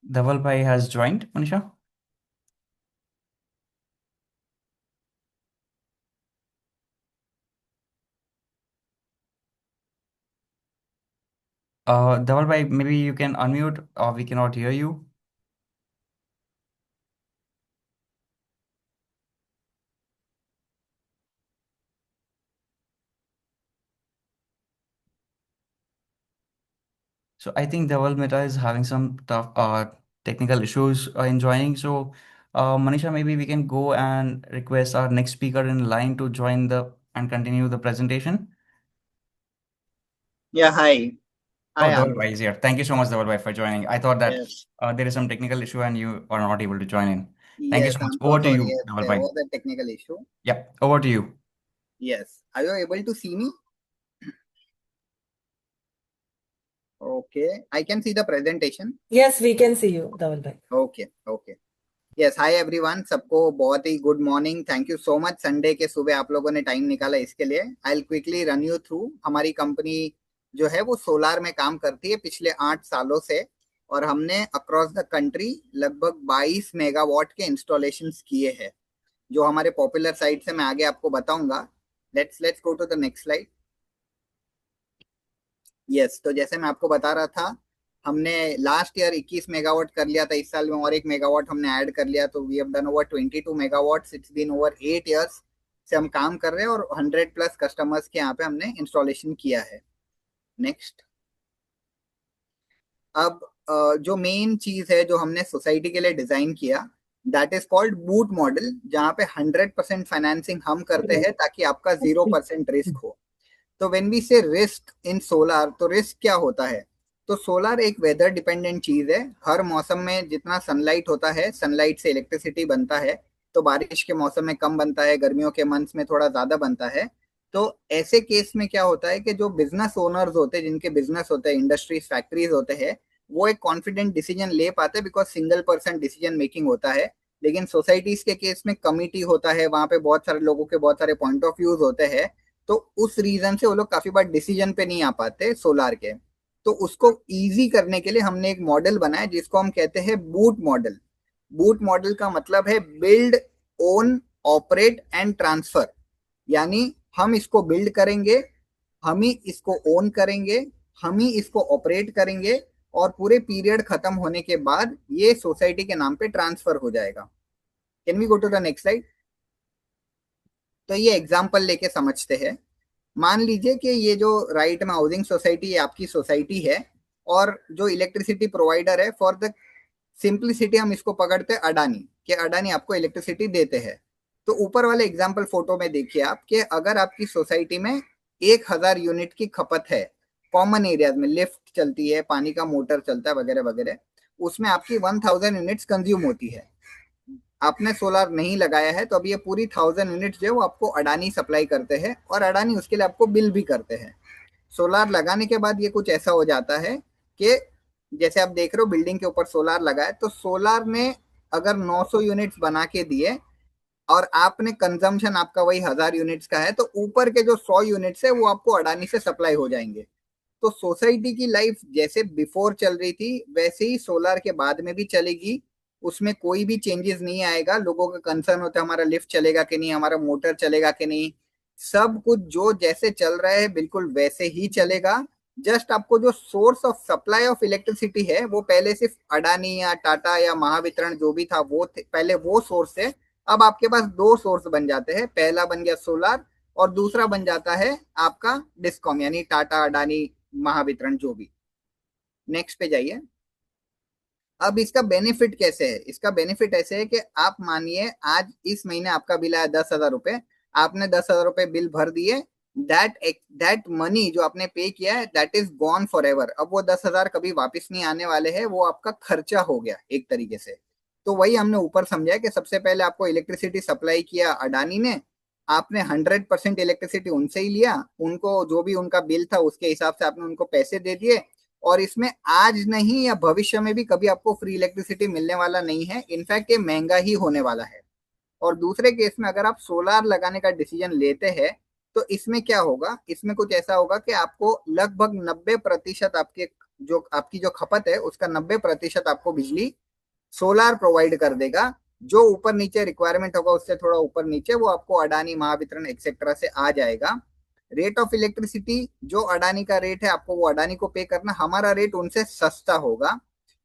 Dhaval bhai has joined, Manisha. Dhaval bhai, maybe you can unmute, or we cannot hear you. So I think Dhaval Mehta is having some tough technical issues in joining. So Manisha, maybe we can go and request our next speaker in line to join the and continue the presentation. Yeah, hi. Oh, Hi, Dhaval Amin. bhai is here. Thank you so much, Dhaval bhai, for joining. I thought that Yes. there is some technical issue and you are not able to join in. Thank you Yes, so much. I'm so Over to sorry. you, Yes, Dhaval there bhai. was a technical issue. Yeah, over to you. Yes. Are you able to see me? Okay. I can see the presentation. Yes, we can see you, Dhaval bhai. Okay. Okay. Yes hi everyone, सबको बहुत ही good morning. Thank you so much. Sunday के सुबह आप लोगों ने time निकाला इसके लिए। I will quickly run you through. हमारी कंपनी जो है वो सोलार में काम करती है पिछले 8 सालों से, और हमने अक्रॉस द कंट्री लगभग 22 मेगावाट के इंस्टॉलेशंस किए हैं, जो हमारे पॉपुलर साइट से मैं आगे आपको बताऊंगा। Let's go to the next slide. Yes, तो जैसे मैं आपको बता रहा था, हमने लास्ट ईयर 21 मेगावाट कर लिया था। इस साल में और 1 मेगावाट हमने ऐड कर लिया, तो we have done over 22 megawatts. It's been over 8 years से हम काम कर रहे हैं, और 100 प्लस कस्टमर्स के यहाँ पे हमने इंस्टॉलेशन किया है। नेक्स्ट। अब जो मेन चीज है जो हमने सोसाइटी के लिए डिजाइन किया, that is called boot model, जहाँ पे 100% फाइनेंसिंग हम करते हैं ताकि आपका 0% रिस्क हो। तो व्हेन वी से रिस्क इन सोलार, तो रिस्क क्या होता है? तो सोलार एक वेदर डिपेंडेंट चीज है। हर मौसम में जितना सनलाइट होता है, सनलाइट से इलेक्ट्रिसिटी बनता है। तो बारिश के मौसम में कम बनता है, गर्मियों के मंथ्स में थोड़ा ज्यादा बनता है। तो ऐसे केस में क्या होता है कि जो बिजनेस ओनर्स होते हैं, जिनके बिजनेस होते हैं, इंडस्ट्रीज फैक्ट्रीज होते हैं, वो एक कॉन्फिडेंट डिसीजन ले पाते हैं, because single person decision making होता है। लेकिन सोसाइटीज के केस में कमिटी होता है, वहां पे बहुत सारे लोगों के बहुत सारे पॉइंट ऑफ व्यूज होते हैं। तो उस रीजन से वो लोग काफी बार डिसीजन पे नहीं आ पाते सोलार के। तो उसको इजी करने के लिए हमने एक मॉडल बनाया जिसको हम कहते हैं बूट मॉडल। बूट मॉडल का मतलब है build, own, operate and transfer. यानी हम इसको बिल्ड करेंगे, हम ही इसको ओन करेंगे, हम ही इसको ऑपरेट करेंगे, और पूरे पीरियड खत्म होने के बाद ये सोसाइटी के नाम पे ट्रांसफर हो जाएगा। Can we go to the next slide? तो ये एग्जांपल लेके समझते हैं। मान लीजिए कि ये जो राइट में हाउसिंग सोसाइटी है, आपकी सोसाइटी है, और जो इलेक्ट्रिसिटी प्रोवाइडर है, फॉर द सिंपलिसिटी हम इसको पकड़ते हैं अडानी, कि अडानी आपको इलेक्ट्रिसिटी देते हैं। तो ऊपर वाले एग्जाम्पल फोटो में देखिए आप, कि अगर आपकी सोसाइटी में 1000 यूनिट की खपत है, कॉमन एरियाज में लिफ्ट चलती है, पानी का मोटर चलता है, वगैरह वगैरह, उसमें आपकी 1000 यूनिट्स कंज्यूम होती है। आपने सोलार नहीं लगाया है, तो अब ये पूरी 1000 यूनिट जो है वो आपको अडानी सप्लाई करते हैं, और अडानी उसके लिए आपको बिल भी करते हैं। सोलार लगाने के बाद ये कुछ ऐसा हो जाता है कि जैसे आप देख रहे हो बिल्डिंग के ऊपर सोलार लगा है, तो सोलार ने अगर 900 यूनिट्स बना के दिए, और आपने कंजम्पशन आपका वही 1000 यूनिट्स का है, तो ऊपर के जो 100 यूनिट्स है वो आपको अडानी से सप्लाई हो जाएंगे। तो सोसाइटी की लाइफ जैसे बिफोर चल रही थी वैसे ही सोलार के बाद में भी चलेगी। उसमें कोई भी चेंजेस नहीं आएगा। लोगों का कंसर्न होता है हमारा लिफ्ट चलेगा कि नहीं, हमारा मोटर चलेगा कि नहीं। सब कुछ जो जैसे चल रहा है बिल्कुल वैसे ही चलेगा। जस्ट आपको जो source of supply of electricity है वो पहले सिर्फ अडानी या टाटा या महावितरण जो भी था वो पहले वो सोर्स है। अब आपके पास दो सोर्स बन जाते हैं, पहला बन गया सोलार, और दूसरा बन जाता है आपका डिस्कॉम, यानी टाटा, अडानी, महावितरण जो भी। नेक्स्ट पे जाइए। अब इसका बेनिफिट कैसे है? इसका बेनिफिट ऐसे है कि आप मानिए आज इस महीने आपका बिल आया 10,000 रुपए, आपने 10,000 रुपए बिल भर दिए। दैट मनी जो आपने पे किया है that is gone for ever. अब वो 10,000 कभी वापस नहीं आने वाले हैं, वो आपका खर्चा हो गया एक तरीके से। तो वही हमने ऊपर समझा कि सबसे पहले आपको इलेक्ट्रिसिटी सप्लाई किया अडानी ने, आपने 100% इलेक्ट्रिसिटी उनसे ही लिया, उनको जो भी उनका बिल था उसके हिसाब से आपने उनको पैसे दे दिए। और इसमें आज नहीं या भविष्य में भी कभी आपको फ्री इलेक्ट्रिसिटी मिलने वाला नहीं है, इनफैक्ट ये महंगा ही होने वाला है। और दूसरे केस में अगर आप सोलार लगाने का डिसीजन लेते हैं, तो इसमें क्या होगा? इसमें कुछ ऐसा होगा कि आपको लगभग 90% आपके जो आपकी जो खपत है उसका 90% आपको बिजली सोलार प्रोवाइड कर देगा। जो ऊपर नीचे रिक्वायरमेंट होगा उससे थोड़ा ऊपर नीचे वो आपको अडानी, महावितरण एक्सेट्रा से आ जाएगा। रेट ऑफ इलेक्ट्रिसिटी जो अडानी का रेट है आपको वो अडानी को पे करना, हमारा रेट उनसे सस्ता होगा।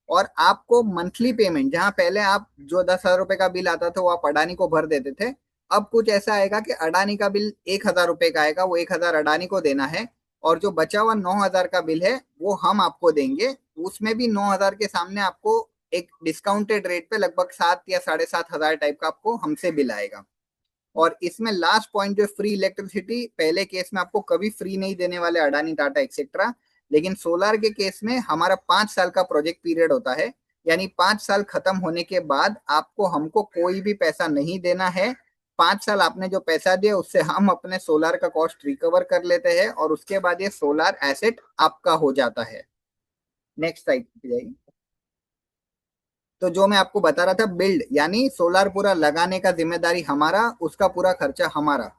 और आपको मंथली पेमेंट, जहां पहले आप जो 10,000 रुपए का बिल आता था वो आप अडानी को भर देते थे, अब कुछ ऐसा आएगा कि अडानी का बिल 1,000 रुपए का आएगा, वो 1,000 अडानी को देना है। और जो बचा हुआ 9,000 का बिल है वो हम आपको देंगे। उसमें भी 9,000 के सामने आपको एक डिस्काउंटेड रेट पे लगभग 7 या 7,500 टाइप का आपको हमसे बिल आएगा। और इसमें लास्ट पॉइंट जो फ्री इलेक्ट्रिसिटी, पहले केस में आपको कभी फ्री नहीं देने वाले अडानी, टाटा एक्सेट्रा। लेकिन सोलार के केस में हमारा 5 साल का प्रोजेक्ट पीरियड होता है, यानी 5 साल खत्म होने के बाद आपको हमको कोई भी पैसा नहीं देना है। 5 साल आपने जो पैसा दिया उससे हम अपने सोलार का कॉस्ट रिकवर कर लेते हैं और उसके बाद ये सोलार एसेट आपका हो जाता है। नेक्स्ट साइड पे जाइए। तो जो मैं आपको बता रहा था, बिल्ड यानी सोलार पूरा लगाने का जिम्मेदारी हमारा, उसका पूरा खर्चा हमारा।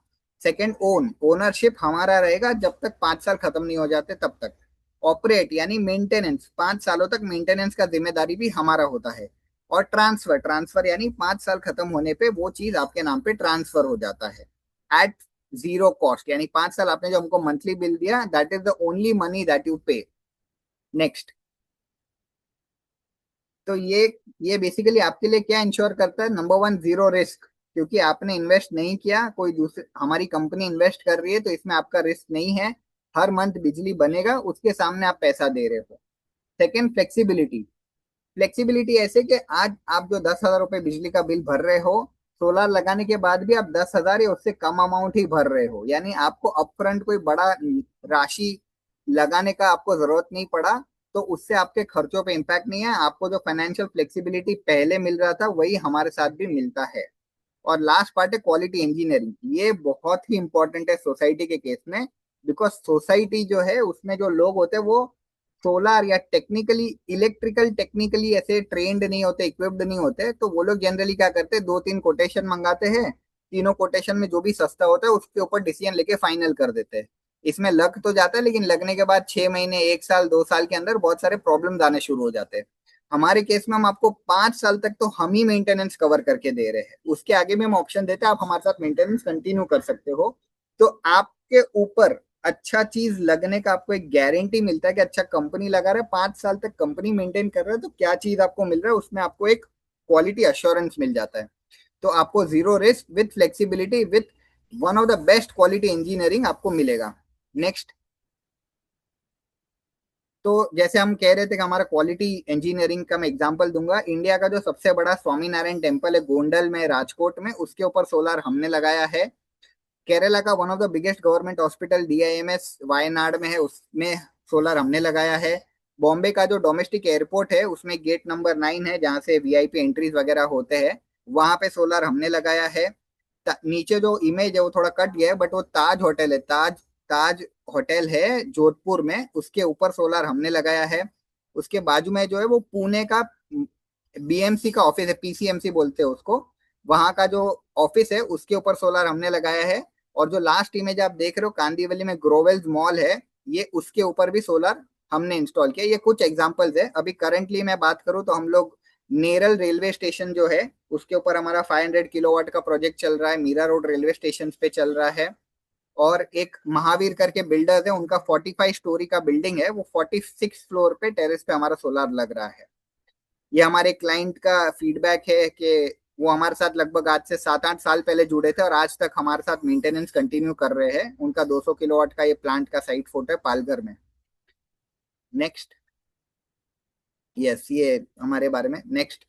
सेकंड, ओनरशिप हमारा रहेगा जब तक 5 साल खत्म नहीं हो जाते तब तक। ऑपरेट यानी मेंटेनेंस, 5 सालों तक मेंटेनेंस का जिम्मेदारी भी हमारा होता है। और ट्रांसफर यानी 5 साल खत्म होने पे वो चीज आपके नाम पे ट्रांसफर हो जाता है एट जीरो कॉस्ट। यानी 5 साल आपने जो हमको मंथली बिल दिया, that is the only money that you पे। नेक्स्ट। तो ये बेसिकली आपके लिए क्या इंश्योर करता है? नंबर वन, जीरो रिस्क, क्योंकि आपने इन्वेस्ट नहीं किया, कोई दूसरी हमारी कंपनी इन्वेस्ट कर रही है, तो इसमें आपका रिस्क नहीं है। हर मंथ बिजली बनेगा, उसके सामने आप पैसा दे रहे हो। Second, flexibility. फ्लेक्सिबिलिटी ऐसे कि आज आप जो 10,000 रुपए बिजली का बिल भर रहे हो, सोलर लगाने के बाद भी आप 10,000 या उससे कम अमाउंट ही भर रहे हो, यानी आपको अपफ्रंट कोई बड़ा राशि लगाने का आपको जरूरत नहीं पड़ा। तो उससे आपके खर्चों पे इम्पैक्ट नहीं है। आपको जो फाइनेंशियल फ्लेक्सिबिलिटी पहले मिल रहा था वही हमारे साथ भी मिलता है। और लास्ट पार्ट है क्वालिटी इंजीनियरिंग। ये बहुत ही इंपॉर्टेंट है सोसाइटी के केस में, बिकॉज सोसाइटी जो है उसमें जो लोग होते हैं वो सोलार या टेक्निकली ऐसे ट्रेंड नहीं होते, इक्विप्ड नहीं होते। तो वो लोग जनरली क्या करते हैं, 2-3 कोटेशन मंगाते हैं, तीनों कोटेशन में जो भी सस्ता होता है उसके ऊपर डिसीजन लेके फाइनल कर देते हैं। इसमें लग तो जाता है, लेकिन लगने के बाद 6 महीने, 1 साल, 2 साल के अंदर बहुत सारे प्रॉब्लम आने शुरू हो जाते हैं। हमारे केस में हम आपको 5 साल तक तो हम ही मेंटेनेंस कवर करके दे रहे हैं, उसके आगे भी हम ऑप्शन देते हैं, आप हमारे साथ मेंटेनेंस कंटिन्यू कर सकते हो। तो आपके ऊपर अच्छा चीज लगने का आपको एक गारंटी मिलता है कि अच्छा कंपनी लगा रहा है, 5 साल तक कंपनी मेंटेन कर रहा है, तो क्या चीज आपको मिल रहा है उसमें आपको एक क्वालिटी अश्योरेंस मिल जाता है। तो आपको zero risk with flexibility with one of the best quality engineering आपको मिलेगा। नेक्स्ट। तो जैसे हम कह रहे थे कि हमारा क्वालिटी इंजीनियरिंग का मैं एग्जांपल दूंगा, इंडिया का जो सबसे बड़ा स्वामी नारायण टेम्पल है गोंडल में, राजकोट में, उसके ऊपर सोलार हमने लगाया है। केरला का one of the biggest government hospital DIMS Wayanad में है, उसमें सोलर हमने लगाया है। बॉम्बे का जो डोमेस्टिक एयरपोर्ट है उसमें गेट नंबर 9 है जहां से वीआईपी एंट्रीज वगैरह होते हैं, वहां पे सोलर हमने लगाया है। नीचे जो इमेज है वो थोड़ा कट गया है, बट वो ताज होटल है, ताज ताज होटल है जोधपुर में, उसके ऊपर सोलर हमने लगाया है। उसके बाजू में जो है वो पुणे का बीएमसी का ऑफिस है, पीसीएमसी बोलते हैं उसको, वहां का जो ऑफिस है उसके ऊपर सोलर हमने लगाया है। और जो लास्ट इमेज आप देख रहे हो कांदीवली में ग्रोवेल्स मॉल है, ये उसके ऊपर भी सोलर हमने इंस्टॉल किया। ये कुछ एग्जांपल्स है। अभी करंटली मैं बात करूं तो हम लोग नेरल रेलवे स्टेशन जो है उसके ऊपर हमारा 500 किलोवाट का प्रोजेक्ट चल रहा है, मीरा रोड रेलवे स्टेशन पे चल रहा है। और एक महावीर करके बिल्डर्स है, उनका 45 स्टोरी का बिल्डिंग है, वो 46 फ्लोर पे टेरेस पे हमारा सोलर लग रहा है। ये हमारे क्लाइंट का फीडबैक है कि वो हमारे साथ लगभग आज से 7-8 साल पहले जुड़े थे और आज तक हमारे साथ मेंटेनेंस कंटिन्यू कर रहे हैं। उनका 200 किलोवाट का ये प्लांट का साइट फोटो है पालघर में। नेक्स्ट। यस, ये हमारे बारे में। नेक्स्ट।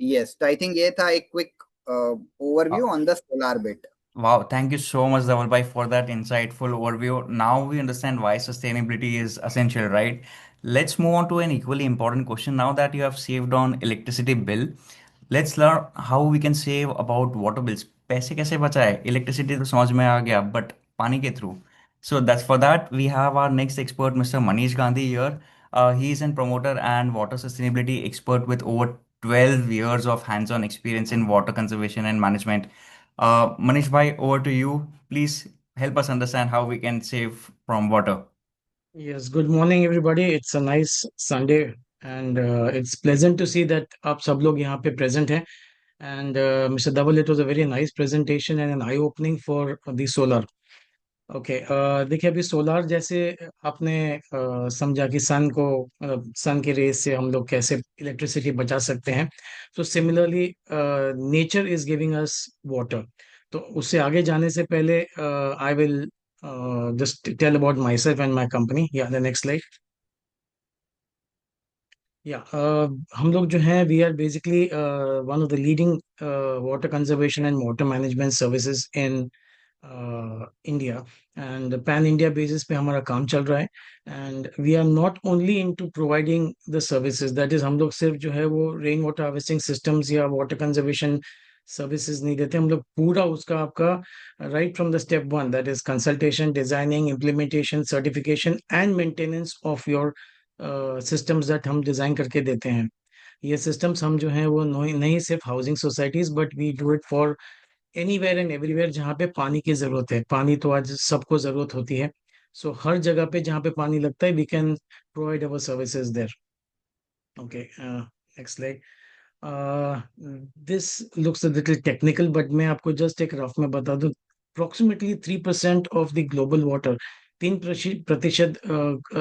यस, तो आई थिंक ये था एक quick overview on the solar bit. Wow, thank you so much, Dhaval for that insightful overview. Now we understand why sustainability is essential, right? Let's move on to an equally important question. Now that you have saved on electricity bill, let's learn how we can save about water bills. पैसे कैसे बचाए? Electricity तो समझ में आ गया, but पानी के through. So that's for that we have our next expert, Mr. Manish Gandhi here. He is a promoter and water sustainability expert with over 12 years of hands-on experience in water conservation and management. Manish bhai, over to you. Please help us understand how we can save from water. Yes, good morning everybody. It's a nice Sunday and it's pleasant to see that आप सब लोग यहाँ पे present हैं. And Mr. Dhaval, it was a very nice presentation and an eye-opening for the solar. Okay देखिए अभी solar जैसे आपने समझा कि सन को सन की रेस से हम लोग कैसे इलेक्ट्रिसिटी बचा सकते हैं. तो similarly nature is giving us water. तो उससे आगे जाने से पहले I will just tell about myself and my company. Yeah the next slide. Yeah हम लोग जो हैं we are basically one of the leading water conservation and water management services in India. And pan India basis पे हमारा काम चल रहा है. And we are not only into providing the services, that is हम लोग सिर्फ जो है वो रेन वाटर हार्वेस्टिंग सिस्टम्स या वाटर कंजर्वेशन सर्विसेज नहीं देते. हम लोग पूरा उसका आपका right from the step one, that is consultation, designing, implementation, certification and maintenance of your systems that हम डिजाइन करके देते हैं. ये सिस्टम्स हम जो हैं वो नहीं सिर्फ housing societies but we do it for anywhere and everywhere जहाँ पे पानी की जरूरत है. पानी तो आज सबको जरूरत होती है. सो हर जगह पे जहाँ पे पानी लगता है we can provide our services there. Okay, next slide. This looks a little technical but मैं आपको जस्ट एक रफ में बता दूं. Approximately 3% of the global water, 3%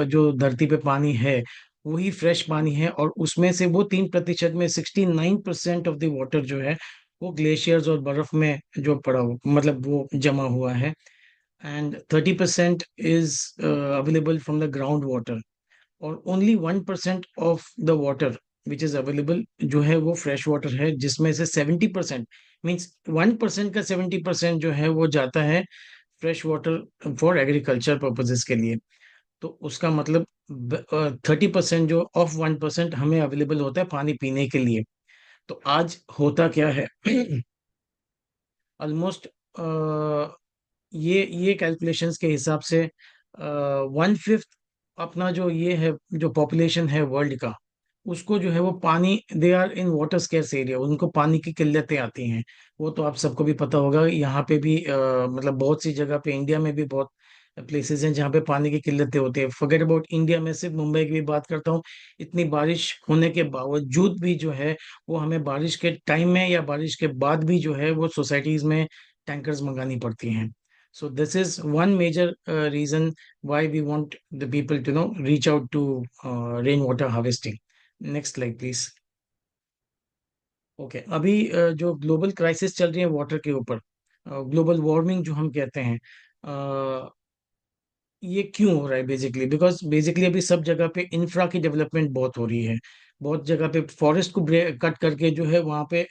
जो धरती पे पानी है वही फ्रेश पानी है. और उसमें से वो 3% में 69% ऑफ द वाटर जो है वो ग्लेशियर्स और बर्फ में जो पड़ा हो मतलब वो जमा हुआ है. And 30% is available from the ground water. और only 1% of the water which is available जो है वो फ्रेश वाटर है, जिसमें से 70% मीन्स 1% का 70% जो है वो जाता है fresh water for agriculture purposes के लिए. तो उसका मतलब 30% जो ऑफ 1% हमें अवेलेबल होता है पानी पीने के लिए. तो आज होता क्या है ऑलमोस्ट ये कैलकुलेशंस के हिसाब से 1/5 अपना जो ये है जो पॉपुलेशन है वर्ल्ड का, उसको जो है वो पानी, they are in water scarce area, उनको पानी की किल्लतें आती हैं. वो तो आप सबको भी पता होगा. यहाँ पे भी मतलब बहुत सी जगह पे इंडिया में भी बहुत प्लेसेस हैं जहाँ पे पानी की किल्लतें होती है. फॉरगेट अबाउट इंडिया, में सिर्फ मुंबई की भी बात करता हूँ. इतनी बारिश होने के बावजूद भी जो है वो हमें बारिश के टाइम में या बारिश के बाद भी जो है वो सोसाइटीज में टैंकर्स मंगानी पड़ती हैं. So this is one major reason why we want the people to reach out to rainwater harvesting. Next slide please. Okay, अभी जो ग्लोबल क्राइसिस चल रही है वाटर के ऊपर, ग्लोबल वार्मिंग जो हम कहते हैं, ये क्यों हो रहा है बेसिकली बिकॉज बेसिकली अभी सब जगह पे इंफ्रा की डेवलपमेंट बहुत हो रही है. बहुत जगह पे फॉरेस्ट को कट करके जो है वहाँ पे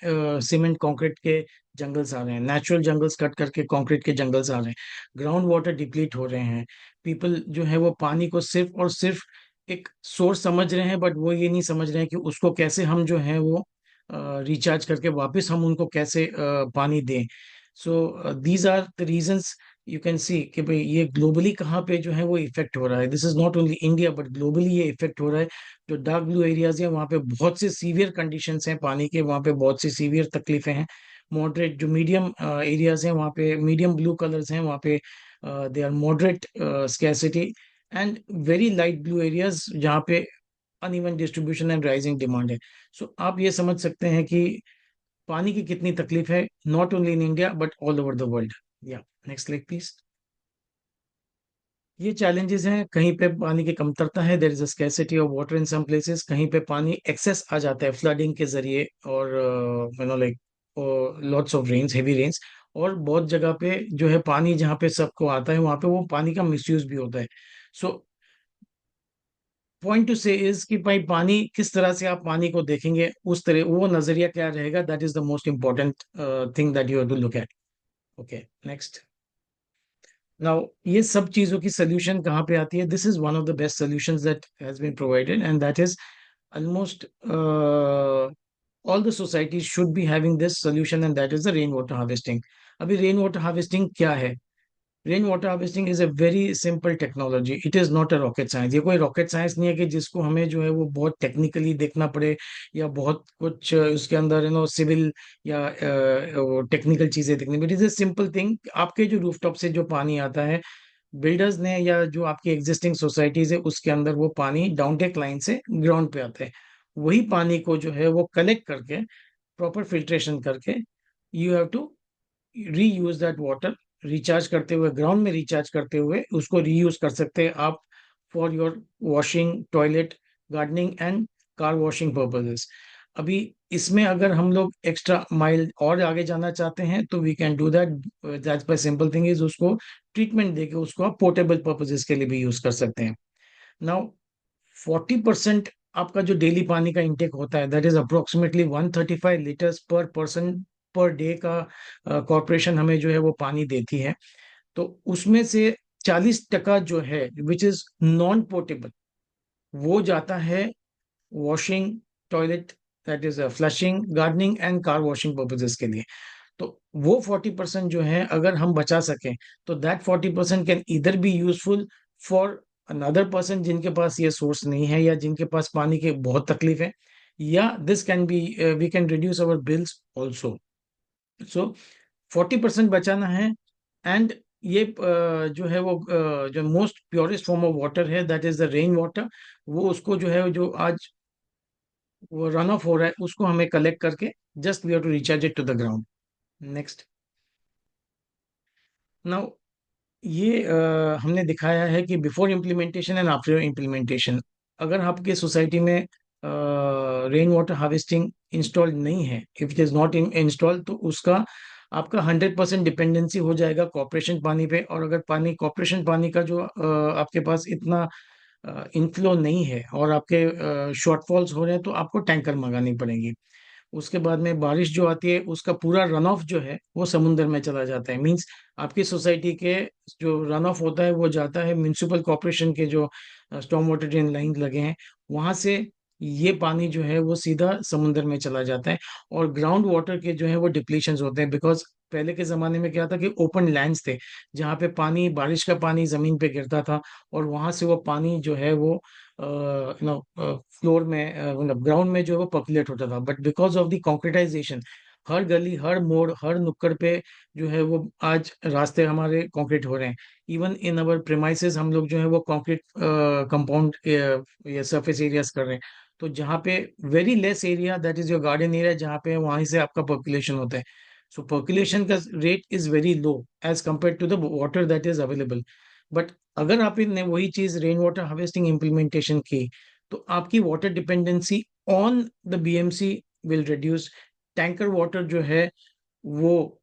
सीमेंट कंक्रीट के जंगल्स आ रहे हैं, नेचुरल जंगल्स कट करके कंक्रीट के जंगल्स आ रहे हैं. ग्राउंड वाटर डिप्लीट हो रहे हैं. पीपल जो है वो पानी को सिर्फ और सिर्फ एक सोर्स समझ रहे हैं बट वो ये नहीं समझ रहे हैं कि उसको कैसे हम जो है वो रिचार्ज करके वापस हम उनको कैसे पानी दें. So these are the reasons. You can see कि भाई ये ग्लोबली कहाँ पे जो है वो इफेक्ट हो रहा है. This is not only India but globally ये इफेक्ट हो रहा है. जो डार्क ब्लू एरियाज हैं वहाँ पे बहुत से सीवियर कंडीशंस हैं पानी के, वहाँ पे बहुत सी सीवियर तकलीफें हैं. मॉडरेट जो मीडियम एरियाज हैं वहाँ पे मीडियम ब्लू कलर्स हैं, वहाँ पे they are moderate scarcity. And very light blue areas जहाँ पे uneven distribution and rising demand है. सो आप ये समझ सकते हैं कि पानी की कितनी तकलीफ है, not only in India but all over the world. Yeah next slide please. ये चैलेंजेस हैं. कहीं पे पानी की कमतरता है, there is a scarcity of water in some places. कहीं पे पानी एक्सेस आ जाता है फ्लडिंग के जरिए और like lots of rains, heavy rains. और बहुत जगह पे जो है पानी जहाँ पे सबको आता है वहां पे वो पानी का मिसयूज भी होता है. सो पॉइंट टू से इज कि भाई पानी किस तरह से आप पानी को देखेंगे, उस तरह वो नजरिया क्या रहेगा, that is the most important thing that you have to look at. Okay, next. Now ये सब चीजों की सोल्यूशन कहाँ पे आती है? This is one of the best solutions that has been provided and that is almost all the societies should be having this solution and that is the rainwater harvesting. अभी rainwater harvesting क्या है? Rain water harvesting is a very simple technology. It is not a rocket science. ये कोई rocket science नहीं है कि जिसको हमें जो है वो बहुत टेक्निकली देखना पड़े या बहुत कुछ उसके अंदर सिविल या टेक्निकल चीजें देखनी. But is a simple thing. आपके जो रूफटॉप से जो पानी आता है बिल्डर्स ने या जो आपकी एग्जिस्टिंग सोसाइटीज है उसके अंदर वो पानी डाउनटेक लाइन से ग्राउंड पे आता है। वही पानी को जो है वो कलेक्ट करके प्रॉपर फिल्ट्रेशन करके you have to reuse that water, recharge करते हुए ग्राउंड में रिचार्ज करते हुए उसको रीयूज कर सकते हैं आप for your washing, toilet, gardening and car washing purposes. अभी इसमें अगर हम लोग एक्स्ट्रा माइल और आगे जाना चाहते हैं तो we can do that. That's by simple thing is उसको ट्रीटमेंट देके उसको आप पोर्टेबल पर्पजेस के लिए भी यूज कर सकते हैं। नाउ 40% आपका जो डेली पानी का इंटेक होता है दैट इज अप्रोक्सीमेटली 135 लीटर्स पर पर्सन पर डे का कॉरपोरेशन हमें जो है वो पानी देती है। तो उसमें से 40% जो है विच इज नॉन पोर्टेबल वो जाता है washing, toilet, that is flushing, gardening and car washing purposes के लिए। तो वो 40% जो है अगर हम बचा सकें तो दैट 40% कैन इधर be useful for another person जिनके पास ये सोर्स नहीं है या जिनके पास पानी की बहुत तकलीफ है, या this can be we can reduce our bills also. So 40% बचाना है। एंड ये जो है वो जो most purest form of water है that is the rain water. वो उसको जो है जो आज वो रन ऑफ हो रहा है उसको हमें कलेक्ट करके just we have to recharge it to the ground. Next. Now ये हमने दिखाया है कि before implementation and after implementation. अगर आपके सोसाइटी में रेन वाटर हार्वेस्टिंग इंस्टॉल नहीं है, if it is not install, तो उसका आपका 100% डिपेंडेंसी हो जाएगा कॉर्पोरेशन पानी पे। और अगर पानी कॉर्पोरेशन पानी का जो आपके पास इतना इनफ्लो नहीं है और आपके शॉर्टफॉल्स हो रहे हैं तो आपको टैंकर मंगानी पड़ेंगी। उसके बाद में बारिश जो आती है उसका पूरा रन ऑफ जो है वो समुंदर में चला जाता है। मींस आपकी सोसाइटी के जो रन ऑफ होता है वो जाता है म्यूनिसिपल कॉर्पोरेशन के जो स्टॉर्म वाटर ड्रेन लाइन लगे हैं वहां से। ये पानी जो है वो सीधा समुंदर में चला जाता है। और ग्राउंड वाटर के जो है वो डिप्लीशन होते हैं बिकॉज पहले के जमाने में क्या था कि ओपन लैंड्स थे जहाँ पे पानी, बारिश का पानी जमीन पे गिरता था और वहां से वो पानी जो है वो फ्लोर में मतलब ग्राउंड में जो है वो पॉपुलेट होता था। बट बिकॉज ऑफ द कॉन्क्रीटाइजेशन हर गली, हर मोड़, हर नुक्कड़ पे जो है वो आज रास्ते हमारे कंक्रीट हो रहे हैं। इवन इन अवर प्रेमाइसेस हम लोग जो है वो कंक्रीट कंपाउंड या सरफेस एरियाज कर रहे हैं। तो जहाँ पे very less area that is your garden area जहाँ पे वहीं से आपका पॉपुलेशन होता है। सो पॉपुलेशन का rate is very low as compare to the water that is available. But अगर आपने वही चीज रेन वाटर हार्वेस्टिंग इम्प्लीमेंटेशन की तो आपकी water dependency on the BMC will reduce. Tanker water जो है वो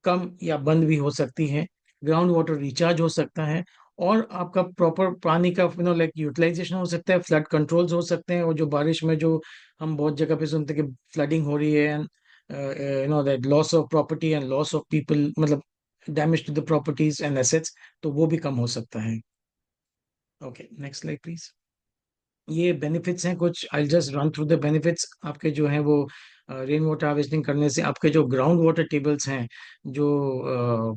कम या बंद भी हो सकती है। ग्राउंड वाटर रिचार्ज हो सकता है और आपका प्रॉपर पानी का लाइक यूटिलाइजेशन हो सकता है। फ्लड कंट्रोल्स हो सकते हैं। और जो बारिश में जो हम बहुत जगह पे सुनते हैं कि फ्लडिंग हो रही है and that loss of property and loss of people, मतलब damage to the properties and assets, तो वो भी कम हो सकता है। Okay, next slide please. ये बेनिफिट्स हैं कुछ, I just run through the benefits. आपके जो है वो रेन वाटर हार्वेस्टिंग करने से आपके जो ग्राउंड वाटर टेबल्स हैं, जो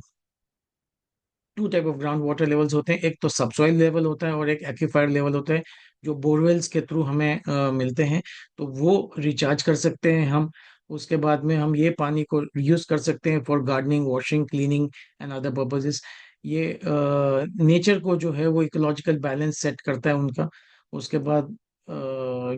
two type of ground water levels होते हैं, एक तो सबसॉइल लेवल होता है और एक एक्वीफायर लेवल होता है जो बोरवेल्स के थ्रू हमें मिलते हैं। तो वो रिचार्ज कर सकते हैं हम। उसके बाद में हम ये पानी को यूज कर सकते हैं for gardening, washing, cleaning and other purposes. ये नेचर को जो है वो इकोलॉजिकल बैलेंस सेट करता है उनका। उसके बाद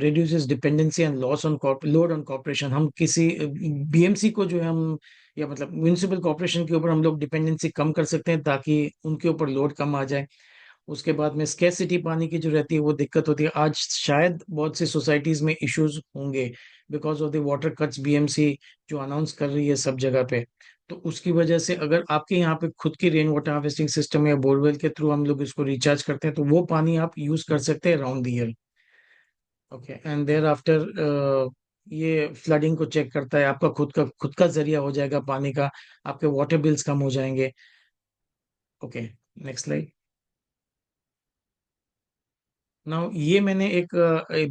reduces dependency and loss on load on corporation. हम किसी बीएमसी को जो है हम या मतलब म्यूनिसिपल कॉर्पोरेशन के ऊपर हम लोग डिपेंडेंसी कम कर सकते हैं ताकि उनके ऊपर लोड कम आ जाए। उसके बाद में स्केर्सिटी पानी की जो रहती है वो दिक्कत होती है। आज शायद बहुत सी सोसाइटीज में इश्यूज होंगे because of the water cuts BMC जो अनाउंस कर रही है सब जगह पे। तो उसकी वजह से अगर आपके यहाँ पे खुद की रेन वाटर हार्वेस्टिंग सिस्टम या बोरवेल के थ्रू हम लोग इसको रिचार्ज करते हैं तो वो पानी आप यूज कर सकते हैं around the year. Okay, and there after ये फ्लडिंग को चेक करता है। आपका खुद का जरिया हो जाएगा पानी का। आपके वाटर बिल्स कम हो जाएंगे। Okay, next slide. नाउ ये मैंने एक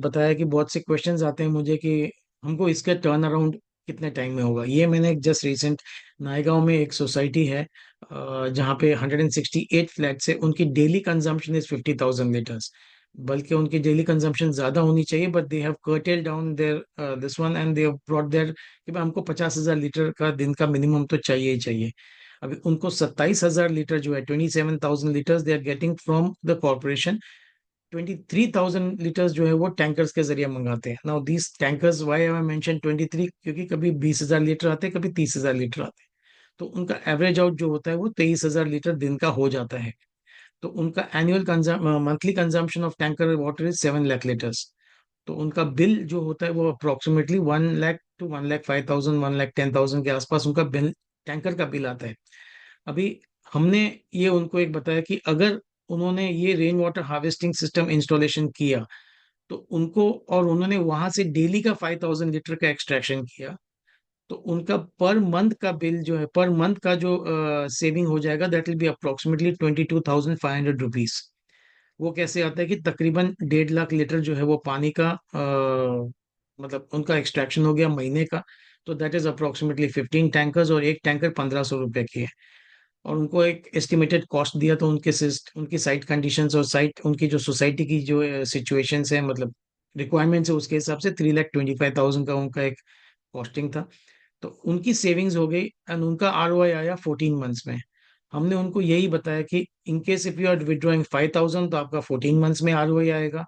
बताया कि बहुत से क्वेश्चंस आते हैं मुझे कि हमको इसका टर्न अराउंड कितने टाइम में होगा। ये मैंने एक जस्ट रिसेंट नायगांव में एक सोसाइटी है जहाँ पे 168 फ्लैट्स है। उनकी डेली कंजम्पशन इज 50,000 लीटर्स। बल्कि उनकी डेली कंजम्पशन ज्यादा होनी चाहिए but they have curtail down their this one and they have brought there कि भाई हमको 50,000 लीटर का दिन का मिनिमम तो चाहिए ही चाहिए। अभी उनको 27,000 लीटर जो है, 27,000 litres they are getting from the corporation. 23,000 litres जो है वो टैंकर्स के जरिए मंगाते हैं। Now these tankers, why I mention 23, क्योंकि कभी 20,000 लीटर आते हैं, कभी 30,000 लीटर आते हैं। तो उनका एवरेज आउट जो होता है वो 23,000 लीटर दिन का हो जाता है। तो उनका annual monthly consumption of tanker water is 7 lakh litres. तो उनका बिल जो होता है वो अप्रोक्सीमेटली 1 लाख टू 1,05,000, 1,10,000 के आसपास उनका बिल, टैंकर का बिल आता है। अभी हमने ये उनको एक बताया कि अगर उन्होंने ये rain water harvesting system installation किया तो उनको, और उन्होंने वहां से डेली का 5,000 लीटर का एक्सट्रैक्शन किया, तो उनका पर मंथ का बिल जो है, पर मंथ का जो सेविंग हो जाएगा, that will B approximately 22,500 rupees. वो कैसे आता है कि तकरीबन 1.5 लाख लीटर जो है वो पानी का मतलब उनका एक्सट्रैक्शन हो गया महीने का। तो दैट इज अप्रोक्सीमेटली 15 टैंकर्स, और एक टैंकर 1,500 रुपए की है। और उनको एक एस्टिमेटेड कॉस्ट दिया, तो उनकी साइट कंडीशंस और साइट उनकी जो सोसाइटी की जो सिचुएशंस है, मतलब रिक्वायरमेंट्स है, उसके हिसाब से 3,25,000 का उनका एक कॉस्टिंग था। तो उनकी सेविंग्स हो गई एंड उनका आरओआई आया 14 मंथ्स में। हमने उनको यही बताया कि in case if you are withdrawing 5,000 तो आपका 14 मंथ्स में आरओआई आएगा।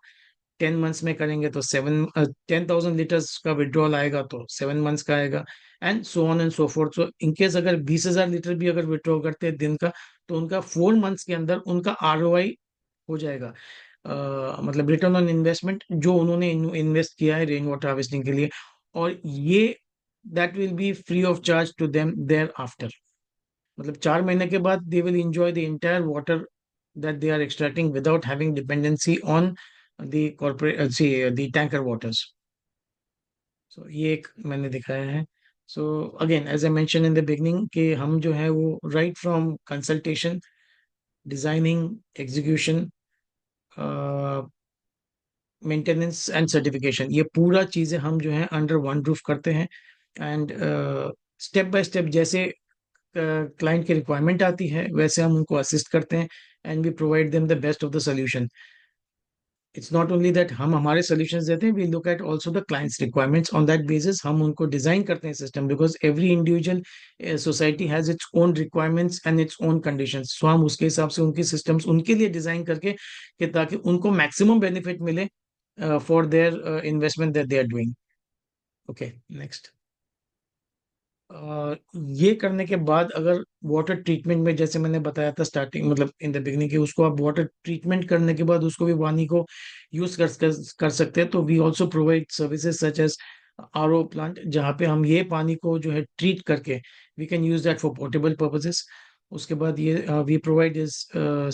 10 मंथ्स में करेंगे तो 10,000 लीटर्स का विड्रॉल आएगा तो 7 मंथ्स का आएगा, and so on and so fourth. So in case अगर 20,000 लीटर भी अगर विड्रॉ करते हैं दिन का, तो उनका 4 मंथ्स के अंदर उनका आरओआई हो जाएगा। मतलब रिटर्न ऑन इन्वेस्टमेंट जो उन्होंने इन्वेस्ट किया है रेन वाटर हार्वेस्टिंग के लिए, और ये that will be free of charge to them there after. मतलब 4 महीने के बाद they will enjoy the entire water that they are extracting without having dependency on the corporate the tanker waters. So ये एक मैंने दिखाया है। So again, as I mentioned in the beginning, कि हम जो है वो right from consultation, designing, execution, maintenance and certification, ये पूरा चीजें हम जो है अंडर वन रूफ करते हैं। एंड स्टेप बाय स्टेप जैसे क्लाइंट की रिक्वायरमेंट आती है वैसे हम उनको असिस्ट करते हैं, and we provide them the best of the solution. It's not only that हम हमारे सॉल्यूशंस देते हैं, we look at also the clients requirements, on that basis हम उनको डिजाइन करते हैं system, because every individual society has its own requirements and its own conditions. So हम उसके हिसाब से उनकी सिस्टम्स उनके लिए डिजाइन करके कि ताकि उनको मैक्सिमम बेनिफिट मिले for their investment that they are doing. Okay, next. ये करने के बाद अगर वाटर ट्रीटमेंट में, जैसे मैंने बताया था स्टार्टिंग मतलब इन द बिगनिंग, कि उसको आप वाटर ट्रीटमेंट करने के बाद उसको भी पानी को यूज कर सकते हैं, तो we also provide services such as RO plant, जहाँ पे हम ये पानी को जो है ट्रीट करके we can use that for portable purposes. उसके बाद ये we provide is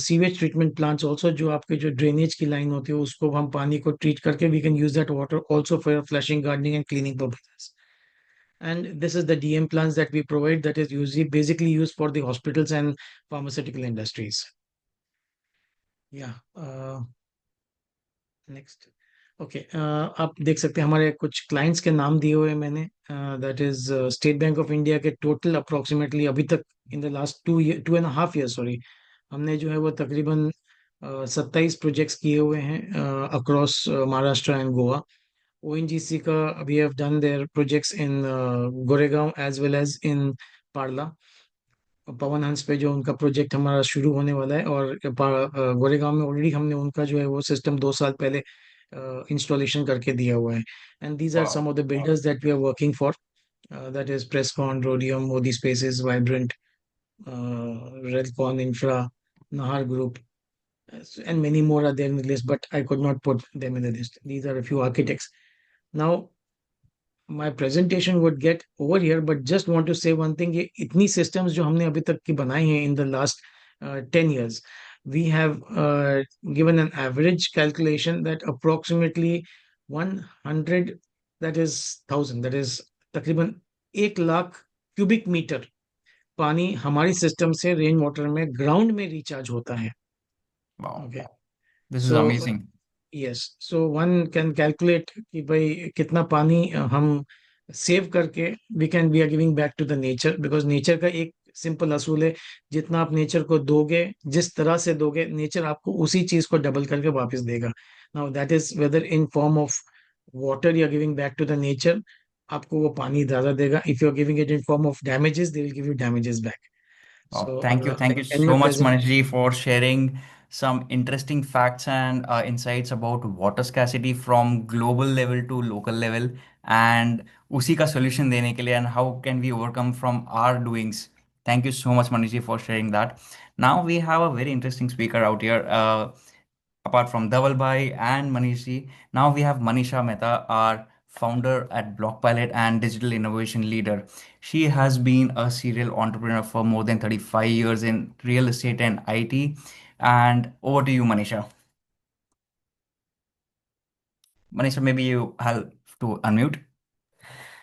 sewage treatment plants also, जो आपके जो ड्रेनेज की लाइन होती है उसको हम पानी को ट्रीट करके we can use that water also for flushing, gardening and cleaning purposes. And this is the DM plants that we provide, that is usually basically used for the hospitals and pharmaceutical industries. Yeah. Next. Okay, आप देख सकते हैं हमारे कुछ clients के नाम दिए हुए हैं मैंने। That is state bank of India के टोटल अप्रोक्सीमेटली अभी तक in the last 2.5 year, sorry, हमने जो है वो तकरीबन 27 प्रोजेक्ट्स किए हुए हैं across Maharashtra and Goa. ONGC का we have done their projects in Goregaon as well as in Parla। Pawan Hans पे जो उनका प्रोजेक्ट हमारा शुरू होने वाला है, और गोरेगांव में ऑलरेडी हमने उनका जो है वो सिस्टम 2 साल पहले इंस्टॉलेशन करके दिया हुआ है। And these are some of the builders that we are working for, that is Prescon, Rodium, Modi Spaces, Vibrant, Redcon Infra, Nahar Group, and many more are there in the list, but I could not put them in the list. These are a few architects. Now my presentation would get over here, but just want to say one thing, ये इतनी systems जो हमने अभी तक की बनाई हैं in the last 10 years, we have given an average calculation that approximately 100, that is 1,000, that is तकरीबन 1 लाख क्यूबिक मीटर पानी हमारी सिस्टम से रेन वाटर में ग्राउंड में रिचार्ज होता है। Wow. Okay. This is So amazing. Yes, so one can calculate कि भाई कितना पानी हम सेव करके we are giving back to the nature, because nature का एक सिंपल असूल है, जितना आप नेचर को दोगे, जिस तरह से दोगे, नेचर आपको उसी चीज को डबल करके वापस देगा। Now that is whether in form of water you are giving back to the nature, आपको वो पानी ज्यादा देगा। If you are giving it in form of damages, they will give you damages back. Oh, So, thank you in my so much, present, Manish ji, for sharing some interesting facts and insights about water scarcity from global level to local level, and उसी का solution देने के लिए and how can we overcome from our doings. Thank you so much, Manish ji, for sharing that. Now we have a very interesting speaker out here. Apart from Dhaval Bhai and Manish ji, now we have Manisha Mehta, our founder at Blockpilot and digital innovation leader. She has been a serial entrepreneur for more than 35 years in real estate and IT. And over to you, Manisha. Manisha, maybe you have to unmute.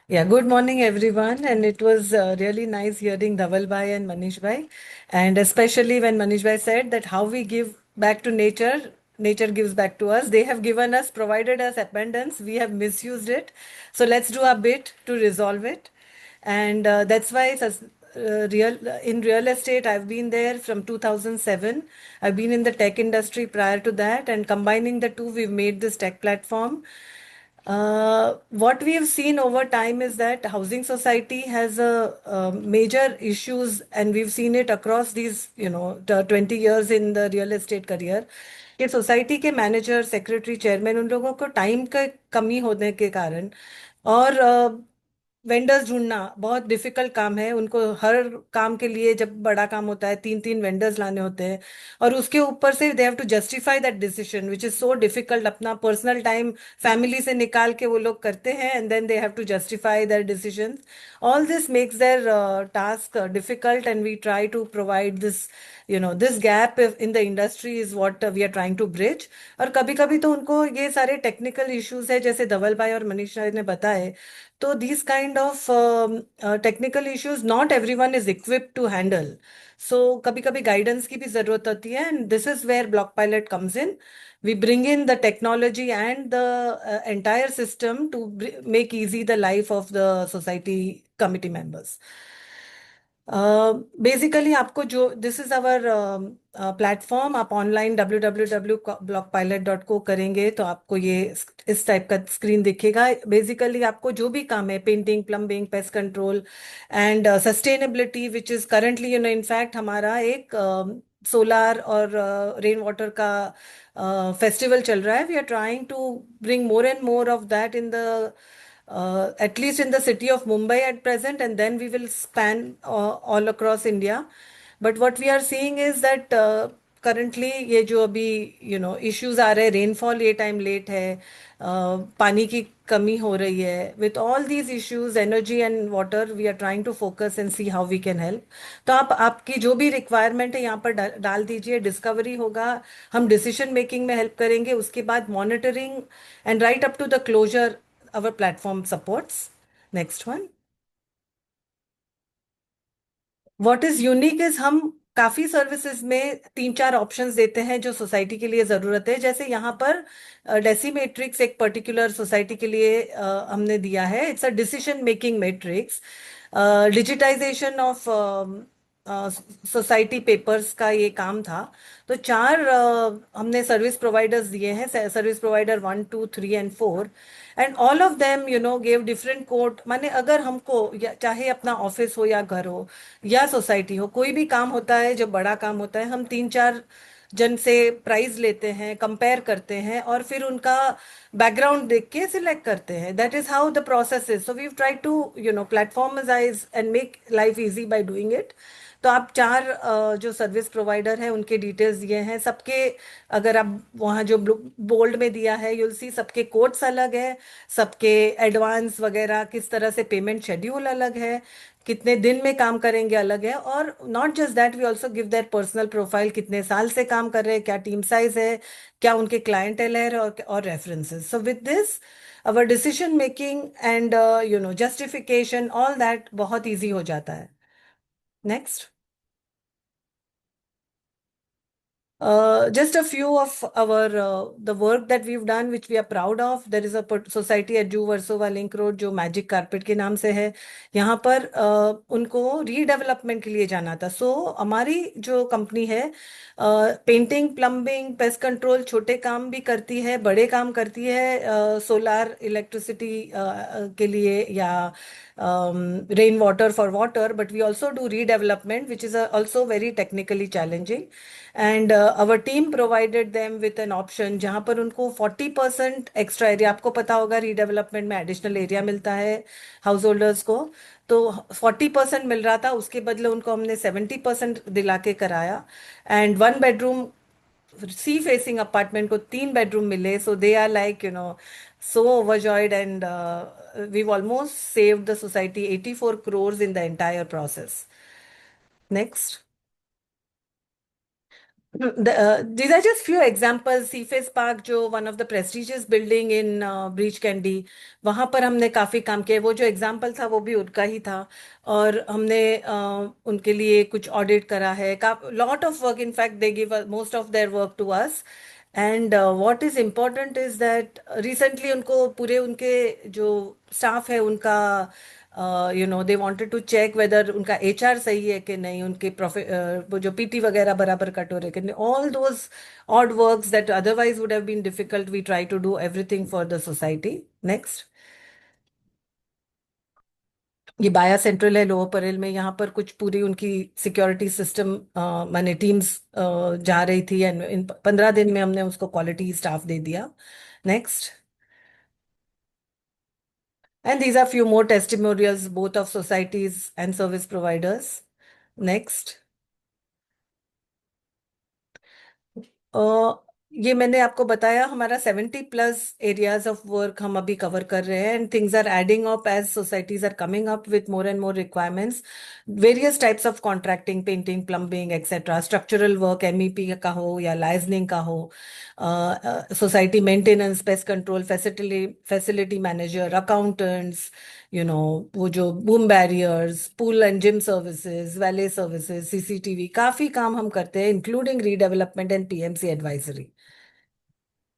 Yeah, good morning, everyone. And it was really nice hearing Dhaval Bhai and Manish Bhai. And especially when Manish Bhai said that how we give back to nature, nature gives back to us. They have given us, provided us abundance. We have misused it. So let's do our bit to resolve it. And that's why in real estate, I've been there from 2007. I've been in the tech industry prior to that. And combining the two, we've made this tech platform. What we have seen over time is that housing society has major issues, and we've seen it across these, 20 years in the real estate career. कि society के manager secretary chairman उन लोगों को time का कमी होने के कारण और वेंडर्स ढूंढना बहुत डिफिकल्ट काम है उनको। हर काम के लिए जब बड़ा काम होता है तीन तीन वेंडर्स लाने होते हैं और उसके ऊपर से they have to justify that decision which is so difficult. अपना पर्सनल टाइम फैमिली से निकाल के वो लोग करते हैं and then they have to justify their decisions. All this makes their task difficult and we try to provide this this gap in the industry is what we are trying to bridge। और कभी कभी तो उनको ये सारे technical issues है जैसे धवल भाई और मनीषा ने बताए। तो these kind of technical issues not everyone is equipped to handle। so कभी कभी गाइडेंस की भी जरूरत होती है and this is where block pilot comes in। we bring in the technology and the entire system to make easy the life of the society committee members। Basically आपको जो this is our platform. आप online www.blockpilot.co करेंगे तो आपको ये इस type का screen दिखेगा। बेसिकली आपको जो भी काम है painting plumbing pest control and sustainability which is currently in fact हमारा एक सोलार और रेन वाटर का फेस्टिवल चल रहा है। We are trying to bring more and more of that in the at least in the city of Mumbai at present, and then we will span all across India। But what we are seeing is that currently ये जो अभी issues आ रहे हैं, rainfall ये time late है, पानी की कमी हो रही है। With all these issues energy and water we are trying to focus and see how we can help. तो आप आपकी जो भी रिक्वायरमेंट है यहाँ पर डाल दीजिए, डिस्कवरी होगा, हम डिसीजन मेकिंग में हेल्प करेंगे। उसके बाद monitoring and right up to the closure our platform supports। Next one। What is unique is हम काफी सर्विसेज में तीन चार ऑप्शंस देते हैं जो सोसाइटी के लिए जरूरत है। जैसे यहाँ पर डेसीमेट्रिक्स एक पर्टिकुलर सोसाइटी के लिए हमने दिया है। It's a decision making matrix, digitization of society papers का ये काम था। तो चार हमने सर्विस प्रोवाइडर्स दिए हैं, service provider 1 2 3 and 4, and all of them gave different code. माने अगर हमको चाहे अपना ऑफिस हो या घर हो या सोसाइटी हो, कोई भी काम होता है जब बड़ा काम होता है हम तीन चार जन से प्राइस लेते हैं, कंपेयर करते हैं और फिर उनका बैकग्राउंड देख के सिलेक्ट करते हैं। That is how the process is. So we try to platformise and make life easy by doing it. तो आप चार जो सर्विस प्रोवाइडर हैं उनके डिटेल्स दिए हैं सबके। अगर आप वहाँ जो बोल्ड में दिया है यूल सी सबके कोड्स अलग है, सबके एडवांस वगैरह किस तरह से पेमेंट शेड्यूल अलग है, कितने दिन में काम करेंगे अलग है। और not just that we also give that personal profile, कितने साल से काम कर रहे हैं, क्या टीम साइज है, क्या उनके क्लाइंटेल है और references. So with this our decision making and justification all that बहुत ईजी हो जाता है। Next. Just a few of our the work that we've done, which we are proud of. There is a society at Juhu Versova Link Road जो magic carpet के नाम से है. यहाँ पर उनको रीडेवलपमेंट के लिए जाना था. सो हमारी जो कंपनी है पेंटिंग, प्लम्बिंग, पेस्ट कंट्रोल, छोटे काम भी करती है, बड़े काम करती है, सोलार इलेक्ट्रिसिटी के लिए या rain water for water. But we also do redevelopment which is also very technically challenging. And our team provided them with an option जहां पर उनको 40% एक्स्ट्रा एरिया, आपको पता होगा रीडेवलपमेंट में एडिशनल एरिया मिलता है हाउस होल्डर्स को, तो 40% मिल रहा था, उसके बदले उनको हमने 70% दिला के कराया. And 1 bedroom sea facing apartment को 3 बेडरूम मिले. So they are like so overjoyed, and we've almost saved the society 84 crores in the entire process. Next. These are just few examples. Seaface Park, जो one of the prestigious building in Breach Candy, वहाँ पर हमने काफी काम किया. वो जो example था वो भी उनका ही था. और हमने उनके लिए कुछ ऑडिट करा है. Lot of work. In fact they give most of their work to us. And what is important is that recently उनको पूरे उनके जो स्टाफ है उनका they wanted to check whether उनका एचआर सही है कि नहीं, उनके वो जो पीटी वगैरह बराबर कट हो रहे कि नहीं. All those odd works that otherwise would have been difficult, we try to do everything for the society. Next. ये बाया सेंट्रल है लोअर परेल में. यहाँ पर कुछ पूरी उनकी सिक्योरिटी सिस्टम माने टीम्स जा रही थी, एंड इन 15 दिन में हमने उसको क्वालिटी स्टाफ दे दिया. Next. And these are few more testimonials, both of societies and service providers. Next. अ, ये मैंने आपको बताया हमारा 70+ एरियाज ऑफ वर्क हम अभी कवर कर रहे हैं. And things are adding up as societies are coming up with more and more requirements. Various types of contracting, painting, plumbing etcetera, structural work MEP का हो या लाइजनिंग का हो, society maintenance, pest control, facility manager, accountants, वो जो boom barriers, pool and gym services, valet services, CCTV, काफी काम हम करते हैं including redevelopment and PMC advisory.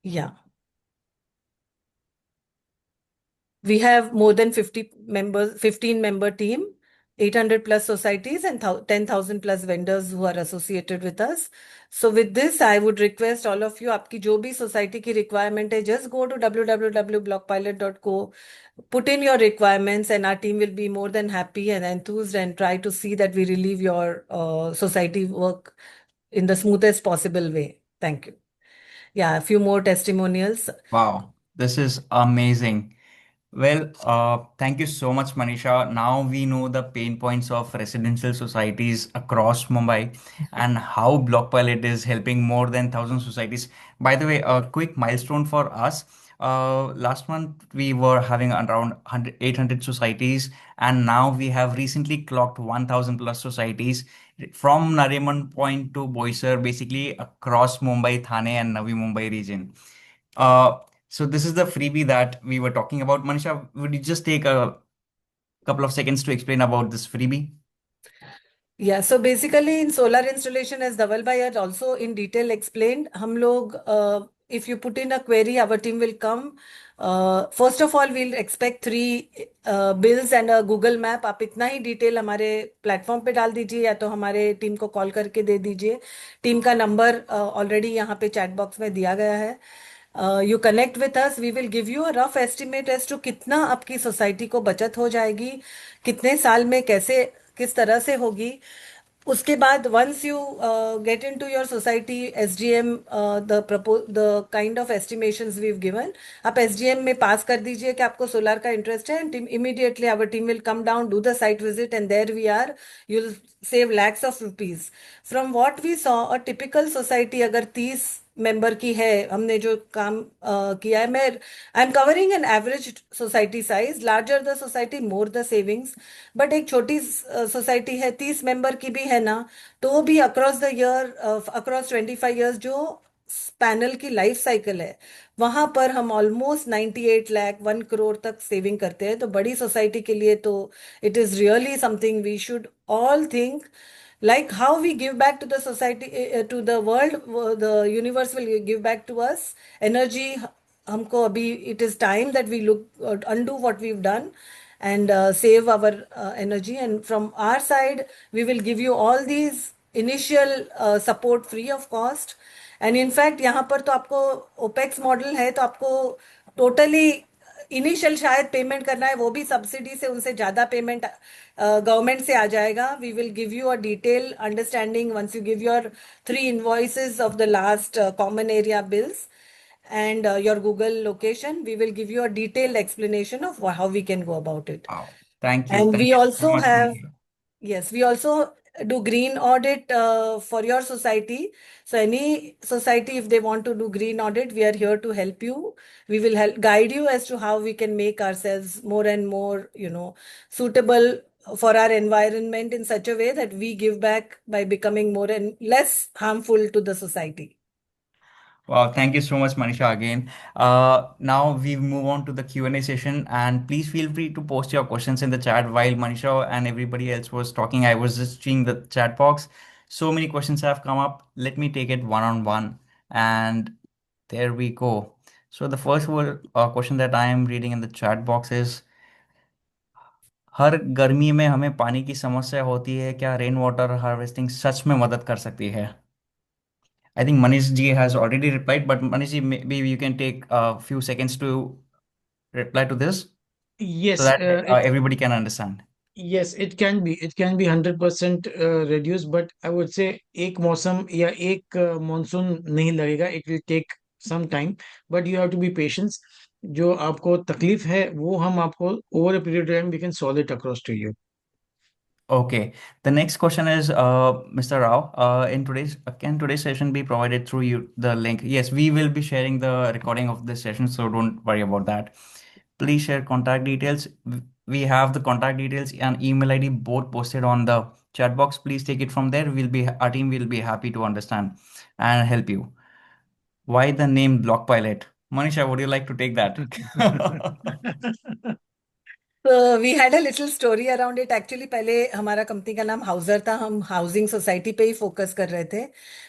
या we have more than 50 members, 15-member team, 800+ societies, and 10,000+ vendors who are associated with us. So with this, I would request all of you, आपकी जो भी society की requirement है, just go to www.blockpilot.co, put in your requirements, and our team will be more than happy and enthused and try to see that we relieve your society work in the smoothest possible way. Thank you. Yeah, a few more testimonials. Wow, this is amazing. Well, thank you so much, Manisha. Now we know the pain points of residential societies across Mumbai and how Block Pilot is helping more than 1,000 societies. By the way, a quick milestone for us. Last month we were having around 100, 800 societies, and now we have recently clocked 1,000 plus societies from Nariman Point to Boisar, basically across Mumbai, Thane, and Navi Mumbai region. Uh, so this is the freebie that we were talking about. Manisha, would you just take a couple of seconds to explain about this freebie? Yeah, so basically in solar installation, as Dhaval Bhai had also in detail explained, हम लोग if you put in a query, our team will come. First of all, we'll expect 3 bills and a Google Map. आप इतना ही detail हमारे platform पे डाल दीजिए या तो हमारे टीम को कॉल करके दे दीजिए. टीम का नंबर ऑलरेडी यहाँ पे चैट बॉक्स में दिया गया है. You connect with us, we will give you a rough estimate as to कितना आपकी सोसाइटी को बचत हो जाएगी, कितने साल में कैसे किस तरह से होगी. उसके बाद once you get into your society SDM, the kind of estimations we given, आप एसडीएम में पास कर दीजिए कि आपको सोलार का इंटरेस्ट है, and immediately our team will come down, do the site visit, and there we are, you will save lakhs of rupees. From what we saw, a typical society अगर 30 member की है, हमने जो काम किया है, मैं I am covering an average society size, larger the society more the savings. But एक छोटी सोसाइटी है 30 मेंबर की भी है ना, तो वो भी across the year, across 25 years जो पैनल की लाइफ साइकिल है, वहां पर हम ऑलमोस्ट 98 लाख 1 करोड़ तक सेविंग करते हैं. तो बड़ी सोसाइटी के लिए तो it is really something we should all think like how we give back to the society, to the world, the universe will give back to us energy. हमको अभी it is time that we look undo what we've done and save our energy. And from our side, we will give you all these initial support free of cost. And in fact, यहाँ पर तो आपको opex model है, तो आपको totally initial शायद payment करना है, वो भी सब्सिडी से उनसे ज्यादा पेमेंट गवर्नमेंट से आ जाएगा. We will give you a detail understanding once you give your 3 invoices of the last common area bills and your Google location. We will give you a detailed explanation of how we can go about it. Wow. Thank you. And Thank we you so also much, have, Manisha. yes, we also do green audit for your society. So any society, if they want to do green audit, we are here to help you. We will help guide you as to how we can make ourselves more and more, suitable for our environment in such a way that we give back by becoming more and less harmful to the society. Wow, thank you so much, Manisha, again. Now we move on to the Q&A session, and please feel free to post your questions in the chat while Manisha and everybody else was talking. I was just seeing the chat box. So many questions have come up. Let me take it one on one. And there we go. So the question that I am reading in the chat box is, हर गर्मी में हमें पानी की समस्या होती है, क्या rain water harvesting सच में मदद कर सकती है? I think Manish ji has already replied, but Manish ji, maybe you can take a few seconds to reply to this so Yes, that everybody can understand. yes, it can be 100% reduced, but I would say एक मौसम या एक monsoon नहीं लगेगा. It will take some time, but you have to be patient. जो आपको तकलीफ है वो हम आपको over a period of time we can solve it across to you. Okay. The next question is, Mr. Rao, in can today's session be provided through the link? Yes, we will be sharing the recording of this session, so don't worry about that. Please share contact details. We have the contact details and email ID both posted on the chat box. Please take it from there. Our team will be happy to understand and help you. Why the name Block Pilot? Manisha, would you like to take that? So we had a little story around it. Actually, पहले हमारा company का नाम Hauser था, हम housing society पे ही focus कर रहे थे.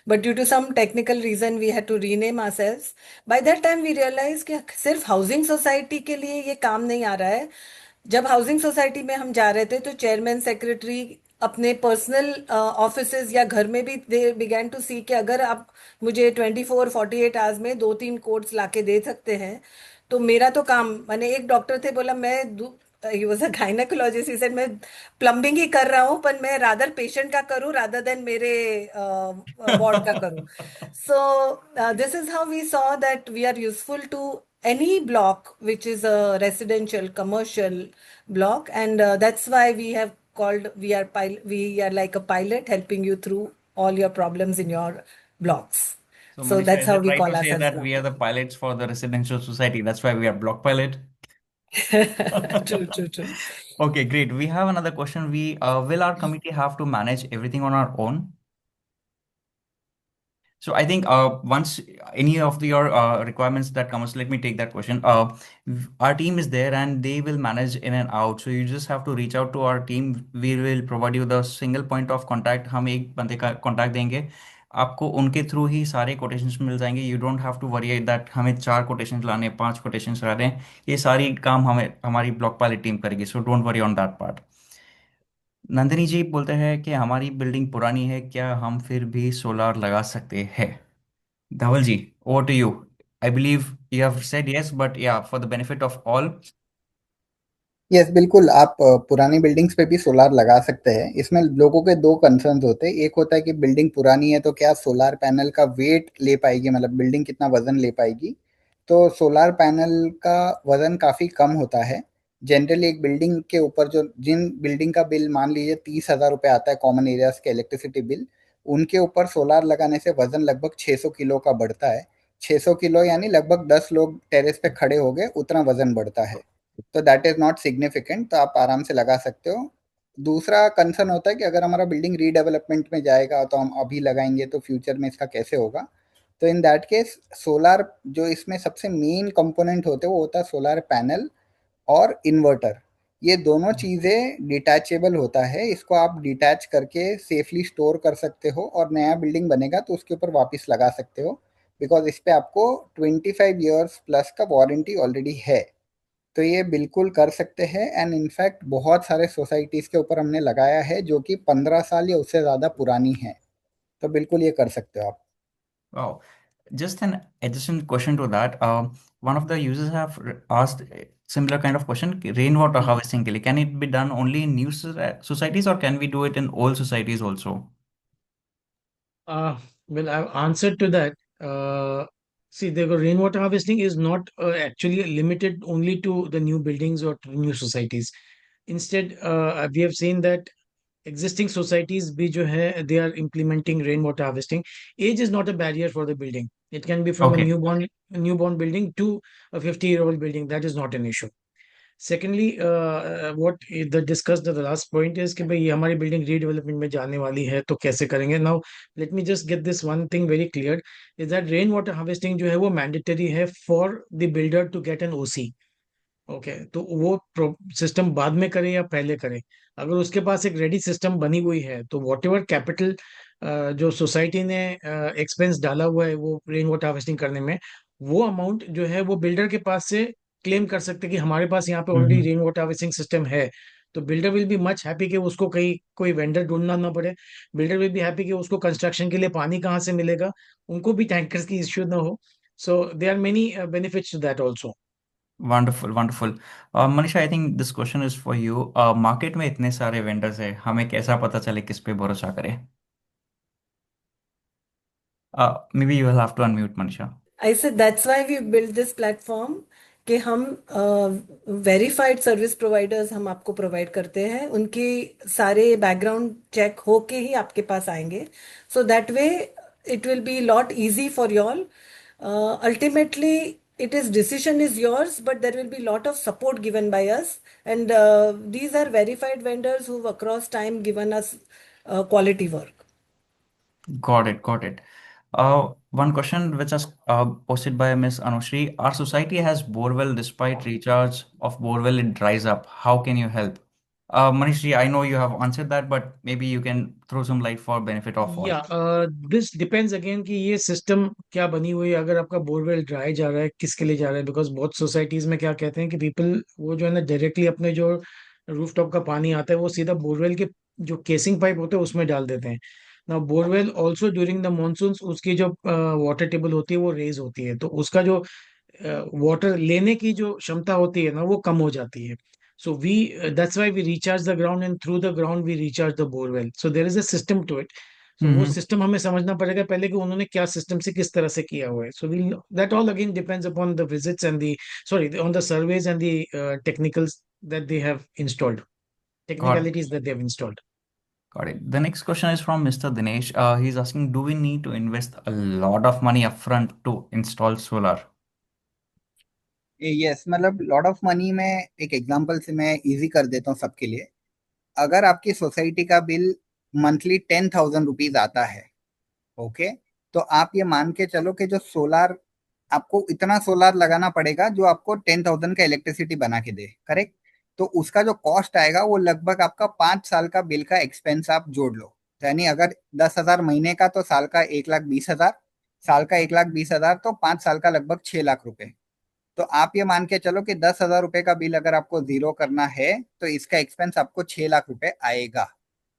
But due to some technical reason we had to rename ourselves. By that time we realise कि सिर्फ हाउसिंग सोसाइटी के लिए ये काम नहीं आ रहा है. जब हाउसिंग सोसाइटी में हम जा रहे थे तो चेयरमैन सेक्रेटरी अपने पर्सनल ऑफिसेज या घर में भी दे बिगैन टू सी कि अगर आप मुझे 24-48 आवर्स में 2-3 कोड्स लाके दे सकते हैं तो मेरा तो काम. मैंने एक डॉक्टर थे, बोला मैं he was a gynaecologist, he said मैं प्लम्बिंग ही कर रहा हूँ पर मैं रादर पेशेंट का करूँ रादर देन मेरे वार्ड का करूँ. So this is how we saw that we are useful to any block which is a residential commercial block, and that's why we have called we are like a pilot helping you through all your problems in your blocks. So, So Manisha, that's is how it we right call to say ourselves that block we are the pilots for the residential society? That's why we are Block Pilot. pilot. True, true, true. Okay, great. We have another question. We will our committee have to manage everything on our own? So I think once any of your requirements that comes, let me take that question. Our team is there and they will manage in and out. So you just have to reach out to our team. We will provide you the single point of contact. हम एक बंदे का contact देंगे. आपको उनके through ही सारे quotations मिल जाएंगे. You don't have to worry that हमें 4 कोटेशंस लाने 5 कोटेशंस लाने. ये सारी काम हमें हमारी ब्लॉक पायलट टीम करेगी. So don't worry on that part. Nandini ji बोलते हैं कि हमारी बिल्डिंग पुरानी है, क्या हम फिर भी सोलार लगा सकते हैं? Dhaval ji, over to you. I believe you have said yes, but yeah, for the benefit of all. Yes बिल्कुल, आप पुरानी बिल्डिंग्स पे भी सोलार लगा सकते हैं. इसमें लोगों के दो कंसर्न्स होते हैं. एक होता है कि बिल्डिंग पुरानी है तो क्या सोलार पैनल का वेट ले पाएगी, मतलब बिल्डिंग कितना वजन ले पाएगी. तो सोलार पैनल का वजन काफ़ी कम होता है. जनरली एक बिल्डिंग के ऊपर जो जिन बिल्डिंग का बिल मान लीजिए 30,000 रुपये आता है कॉमन एरियाज के इलेक्ट्रिसिटी बिल, उनके ऊपर सोलार लगाने से वजन लगभग 600 किलो का बढ़ता है. 600 किलो यानी लगभग 10 लोग टेरेस पे खड़े हो गए, उतना वजन बढ़ता है. तो दैट इज़ नॉट सिग्निफिकेंट, तो आप आराम से लगा सकते हो. दूसरा कंसर्न होता है कि अगर हमारा बिल्डिंग रीडेवलपमेंट में जाएगा तो हम अभी लगाएंगे तो फ्यूचर में इसका कैसे होगा. तो इन दैट केस सोलार जो इसमें सबसे मेन कंपोनेंट होते हैं वो होता है सोलार पैनल और इन्वर्टर. ये दोनों चीजें डिटैचेबल होता है, इसको आप डिटैच करके सेफली स्टोर कर सकते हो और नया बिल्डिंग बनेगा तो उसके ऊपर वापस लगा सकते हो, बिकॉज इस पे आपको 25 years प्लस का वारंटी ऑलरेडी है। तो ये बिल्कुल कर सकते हैं, एंड इनफैक्ट बहुत सारे सोसाइटीज के ऊपर हमने लगाया है जो कि 15 साल या उससे ज्यादा पुरानी है, तो बिल्कुल ये कर सकते हो आप। Wow. Just an additional question to that. One of the users have asked a similar kind of question. कि rainwater harvesting के लिए, can it be done only in new societies or can we do it in old societies also? Well, I've answered to that. See, the rainwater harvesting is not actually limited only to the new buildings or to new societies. Instead, we have seen that existing societies bhi jo hai, they are implementing rainwater harvesting. Age is not a barrier for the building. It can be from a Okay. newborn building to a 50-year-old building. That is not an issue. Secondly, what the discussed the last point is कि भाई ये हमारी building redevelopment में जाने वाली है तो कैसे करेंगे. Now let me just get this one thing very clear is that rain water harvesting जो है वो मैंडेटरी है for the builder to get an OC. Okay, तो वो सिस्टम बाद में करे या पहले करे. अगर उसके पास एक रेडी सिस्टम बनी हुई है तो वॉट एवर कैपिटल जो सोसाइटी ने एक्सपेंस डाला हुआ है वो रेन वाटर हार्वेस्टिंग करने में, वो अमाउंट जो है वो बिल्डर के पास से क्लेम कर सकते हैं कि हमारे पास यहाँ पे already Mm-hmm. Rain water harvesting system है. तो builder will be much happy कि उसको कहीं कोई वेंडर ढूंढना ना पड़े. बिल्डर विल बी हैप्पी कि उसको कंस्ट्रक्शन के लिए पानी कहाँ से मिलेगा, उनको भी टैंकर्स की इश्यू ना हो. So they are many benefits to that also. Wonderful, wonderful. Manisha, I think this question is for you. Market में इतने सारे वेंडर्स हैं, हमें कैसा पता चले किस पे भरोसा करें? Maybe you will have to unmute, Manisha. I said that's why we built this platform कि हम वेरीफाइड सर्विस प्रोवाइडर्स हम आपको प्रोवाइड करते हैं, उनकी सारे बैकग्राउंड चेक होके ही आपके पास आएंगे. So that way it will be lot easy for y'all. Ultimately it is decision is yours, but there will be lot of support given by us, and these are verified vendors who've across time given us quality work. Got it, got it. One question which was posted by Miss Anushri. Our society has borewell despite recharge of borewell it dries up. How can you help? Manishri, I know you have answered that, but maybe you can throw some light for benefit of all. या this depends again कि ये system क्या बनी हुई है. अगर आपका borewell dry जा रहा है किसके लिए जा रहा है, बिकॉज बहुत सोसाइटीज में क्या कहते हैं कि पीपल वो जो है ना डायरेक्टली अपने जो रूफटॉप का पानी आता है वो सीधा बोरवेल के जो केसिंग पाइप होते हैं उसमें डाल देते हैं. ना borewell also during the monsoon उसकी जो वाटर टेबल होती है वो रेज होती है, तो उसका जो वाटर लेने की जो क्षमता होती है ना वो कम हो जाती है. So that's why we recharge the ground, and through the ground we recharge the borewell. So there is a system to it. So वो Mm-hmm. सिस्टम हमें समझना पड़ेगा पहले कि उन्होंने क्या सिस्टम से किस तरह से किया हुआ है. So we'll that all again depends upon the visits and the sorry on the surveys and the technicals that they have installed, Got technicalities that they have installed. got it. The next question is from Mr. Dinesh. He's asking, do we need to invest a lot of money upfront to install solar? Yes, मतलब lot of money में एक example से मैं easy कर देता हूँ सबके लिए. अगर आपकी सोसाइटी का बिल मंथली 10,000 रुपीज आता है, ओके, तो आप ये मान के चलो कि जो सोलार, आपको इतना सोलार लगाना पड़ेगा जो आपको 10,000 का इलेक्ट्रिसिटी बना के दे, करेक्ट. तो उसका जो कॉस्ट आएगा वो लगभग आपका 5 साल का बिल का एक्सपेंस आप जोड़ लो. यानी अगर 10,000 महीने का तो साल का 1,20,000, साल का 1,20,000 तो 5 साल का लगभग 6 लाख रुपए. तो आप ये मान के चलो कि 10,000 रुपए का बिल अगर आपको जीरो करना है तो इसका एक्सपेंस आपको 6 लाख रुपए आएगा,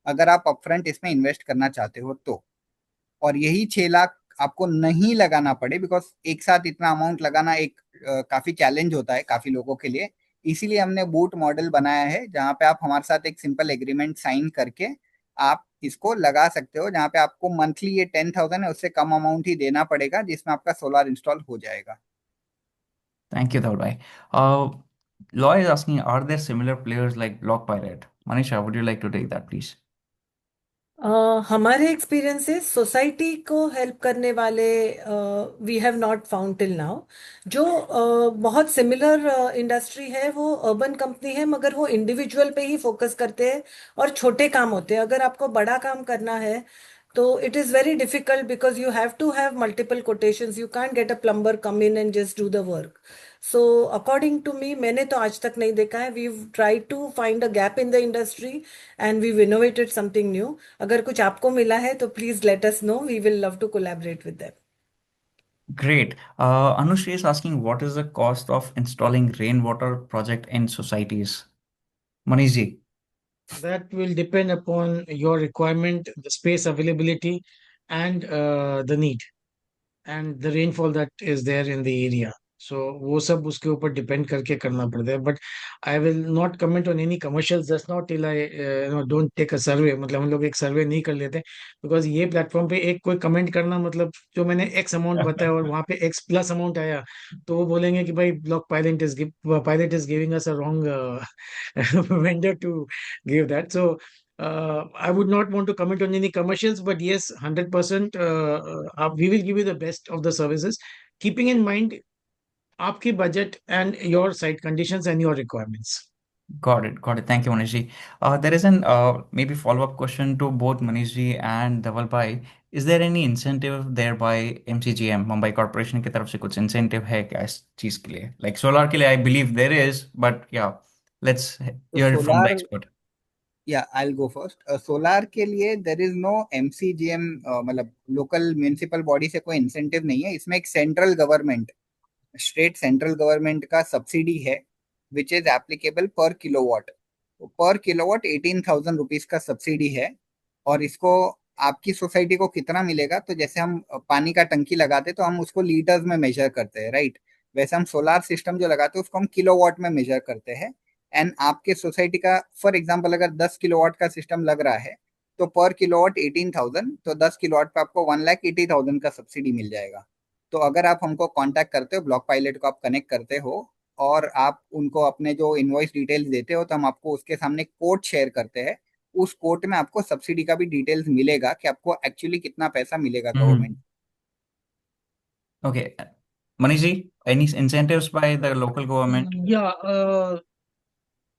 अगर आप अपफ्रंट इसमें इन्वेस्ट करना चाहते हो तो. और यही 6 लाख आपको नहीं लगाना पड़े, बिकॉज एक साथ इतना अमाउंट लगाना एक काफी चैलेंज होता है काफी लोगों के लिए. इसीलिए हमने बूट मॉडल बनाया है जहां पे आप हमारे साथ एक सिंपल एग्रीमेंट साइन करके आप इसको लगा सकते हो, जहां पे आपको मंथली ये 10,000 है उससे कम अमाउंट ही देना पड़ेगा जिसमें आपका सोलर इंस्टॉल हो जाएगा. Thank you, Dhaval. Loy is asking, are there similar players like Block Pirate? Manisha, would you like to take that, please? हमारे एक्सपीरियंस से सोसाइटी को हेल्प करने वाले we have not found till now. जो बहुत similar industry है वो urban company है, मगर वो इंडिविजुअल पे ही फोकस करते हैं और छोटे काम होते हैं. अगर आपको बड़ा काम करना है So it is very difficult because you have to have multiple quotations. You can't get a plumber come in and just do the work. So according to me, मैंने तो आज तक नहीं देखा है. We've tried to find a gap in the industry and we've innovated something new. अगर कुछ आपको मिला है तो please let us know. We will love to collaborate with them. Great. Anushri is asking, what is the cost of installing rainwater project in societies? Manish ji. That will depend upon your requirement, the space availability, and the need, and the rainfall that is there in the area. So वो सब उसके ऊपर depend करके करना पड़ता है. But I will not comment on any commercial just not till I don't take a survey. मतलब हम लोग एक सर्वे नहीं कर लेते, बिकॉज ये प्लेटफॉर्म पे एक कोई कमेंट करना, मतलब जो मैंने एक्स अमाउंट बताया और वहां पे एक्स प्लस अमाउंट आया, तो वो बोलेंगे कि भाई block pilot is giving us a wrong vendor to give that. So I would not want to comment on any commercials, but yes, 100%, we will give you the best of the services, keeping in mind आपकी budget and your site conditions and your requirements. Got it. Got it. Thank you, Manish ji. There is an maybe follow-up question to both Manish ji and Dhaval bhai. Is there any incentive there by MCGM, Mumbai Corporation की तरफ से कुछ incentive है क्या इस चीज के लिए? Like solar के लिए, I believe there is, but yeah, let's तो hear it from the solar, expert. या I will go first. Solar के लिए देर इज नो एमसीजीएम, मतलब लोकल म्यूनिसिपल बॉडी से कोई इंसेंटिव नहीं है. इसमें एक central government, state central government का सब्सिडी है विच इज एप्लीकेबल पर किलोवाट. पर किलोवाट 18,000 रुपीज का सब्सिडी है. और इसको आपकी सोसाइटी को कितना मिलेगा, तो जैसे हम पानी का टंकी लगाते तो हम उसको लीटर्स में मेजर करते हैं, राइट? वैसे हम सोलार सिस्टम जो लगाते हैं उसको हम किलोवाट में मेजर करते हैं. एंड आपके सोसाइटी का फॉर एग्जांपल अगर 10 किलोवाट का सिस्टम लग रहा है तो पर किलोवाट 18,000, तो 10 किलोवाट पे आपको 1,80,000 का सब्सिडी मिल जाएगा. तो अगर आप हमको कांटेक्ट करते हो, ब्लॉक पायलट को आप कनेक्ट करते हो और आप उनको अपने जो इनवॉइस डिटेल्स देते हो, तो हम आपको उसके सामने कोड शेयर करते हैं. उस कोड में आपको सब्सिडी का भी डिटेल्स मिलेगा कि आपको एक्चुअली कितना पैसा मिलेगा government. Okay. Manish ji, any incentives by the local government? Yeah,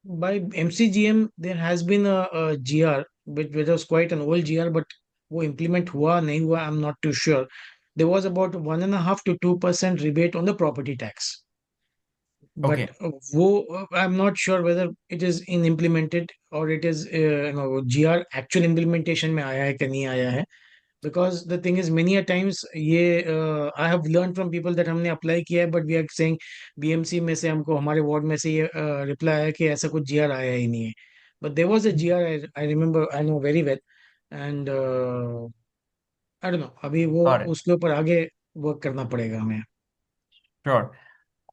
by MCGM there has been a GR, which was quite an old GR, but वो implement हुआ नहीं हुआ, I'm not too sure. There was about 1.5 to 2% rebate on the property tax. But Okay. वो I'm not sure whether it is in implemented or it is GR actual implementation में आया है कि नहीं आया है. Because the thing is many a times ये I have learned from people that हमने अप्लाई किया है, but we are saying BMC में से हमको हमारे वार्ड में से ये रिप्लाई आया कि ऐसा कुछ GR आया ही नहीं है. But there was a GR, I remember, I know very well, and I don't know, अभी वो Got it. उसके ऊपर आगे वर्क करना पड़ेगा हमें. Sure.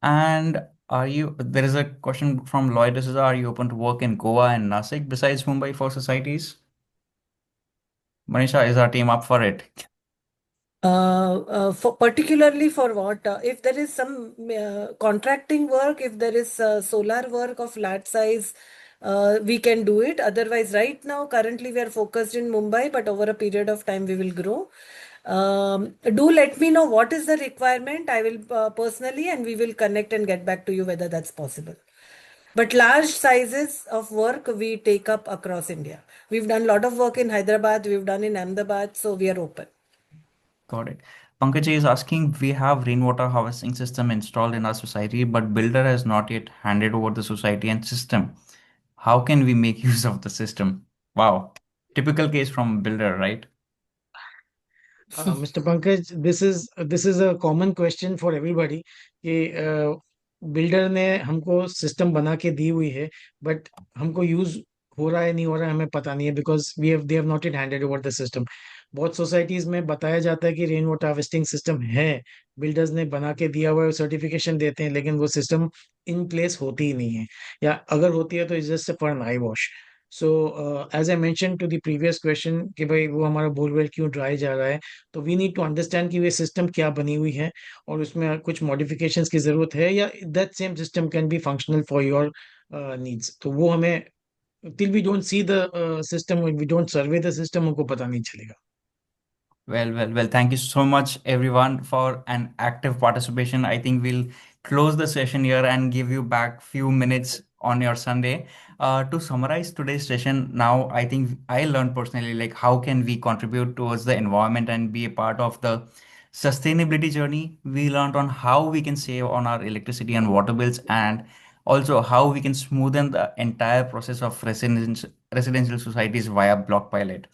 And there is a question from Lloyd D'Souza, are you open to work in Goa and Nasik besides Mumbai for societies? Manisha, is our team up for it? For particularly for what? If there is some contracting work, if there is solar work of large size, we can do it. Otherwise, right now, currently we are focused in Mumbai, but over a period of time we will grow. Do let me know what is the requirement. I will personally, and we will connect and get back to you whether that's possible. But large sizes of work we take up across India. We've done a lot of work in Hyderabad, we've done in Ahmedabad, so we are open. Got it. Pankaj is asking, we have rainwater harvesting system installed in our society, but builder has not yet handed over the society and system. How can we make use of the system? Wow. Typical case from builder, right? Mr. Pankaj, this is a common question for everybody कि builder ने हमको system बना के दी हुई है, but हमको use हो रहा है नहीं हो रहा है हमें पता नहीं है, because they have not it handed over the system. बहुत सोसाइटीज में बताया जाता है कि रेन वाटर हार्वेस्टिंग सिस्टम है, बिल्डर्स ने बना के दिया हुआ है, सर्टिफिकेशन देते हैं, लेकिन वो सिस्टम इन प्लेस होती ही नहीं है, या अगर होती है तो it's just for an eye wash. So as I mention to the previous question कि भाई वो हमारा बोरवेल क्यों ड्राई जा रहा है, तो वी नीड टू अंडरस्टैंड कि ये सिस्टम क्या बनी हुई है और उसमें कुछ मॉडिफिकेशंस की जरूरत है, या that same system can be functional for your needs. तो वो हमें till we don't see the system, when we don't survey the system, हमको पता नहीं चलेगा. Well. Thank you so much, everyone, for an active participation. I think we'll close the session here and give you back few minutes on your Sunday. To summarize today's session, now I think I learned personally like how can we contribute towards the environment and be a part of the sustainability journey. We learned on how we can save on our electricity and water bills, and also how we can smoothen the entire process of residential societies via Block Pilot.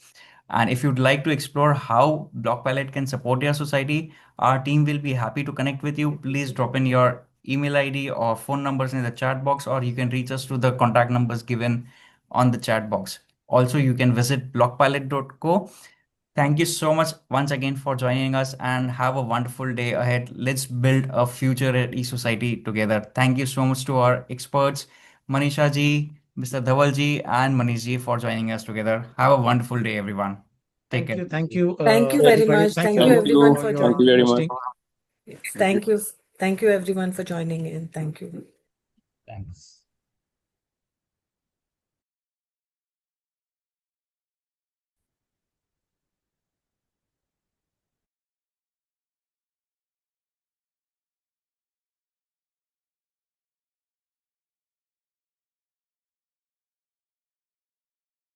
And if you'd like to explore how Block Pilot can support your society, our team will be happy to connect with you. Please drop in your email ID or phone numbers in the chat box, or you can reach us through the contact numbers given on the chat box. Also, you can visit blockpilot.co. Thank you so much once again for joining us and have a wonderful day ahead. Let's build a future ready society together. Thank you so much to our experts, Manisha ji, Mr. Dhaval ji, and Manish ji for joining us together. Have a wonderful day, everyone. Take care. Thank you, Thank you very everybody. much. Thank Thank you, you Thank Alok, everyone you. for for your Thank you joining. very much. hosting. Yes, thank you. Thank you everyone for joining in. Thank you. Thanks.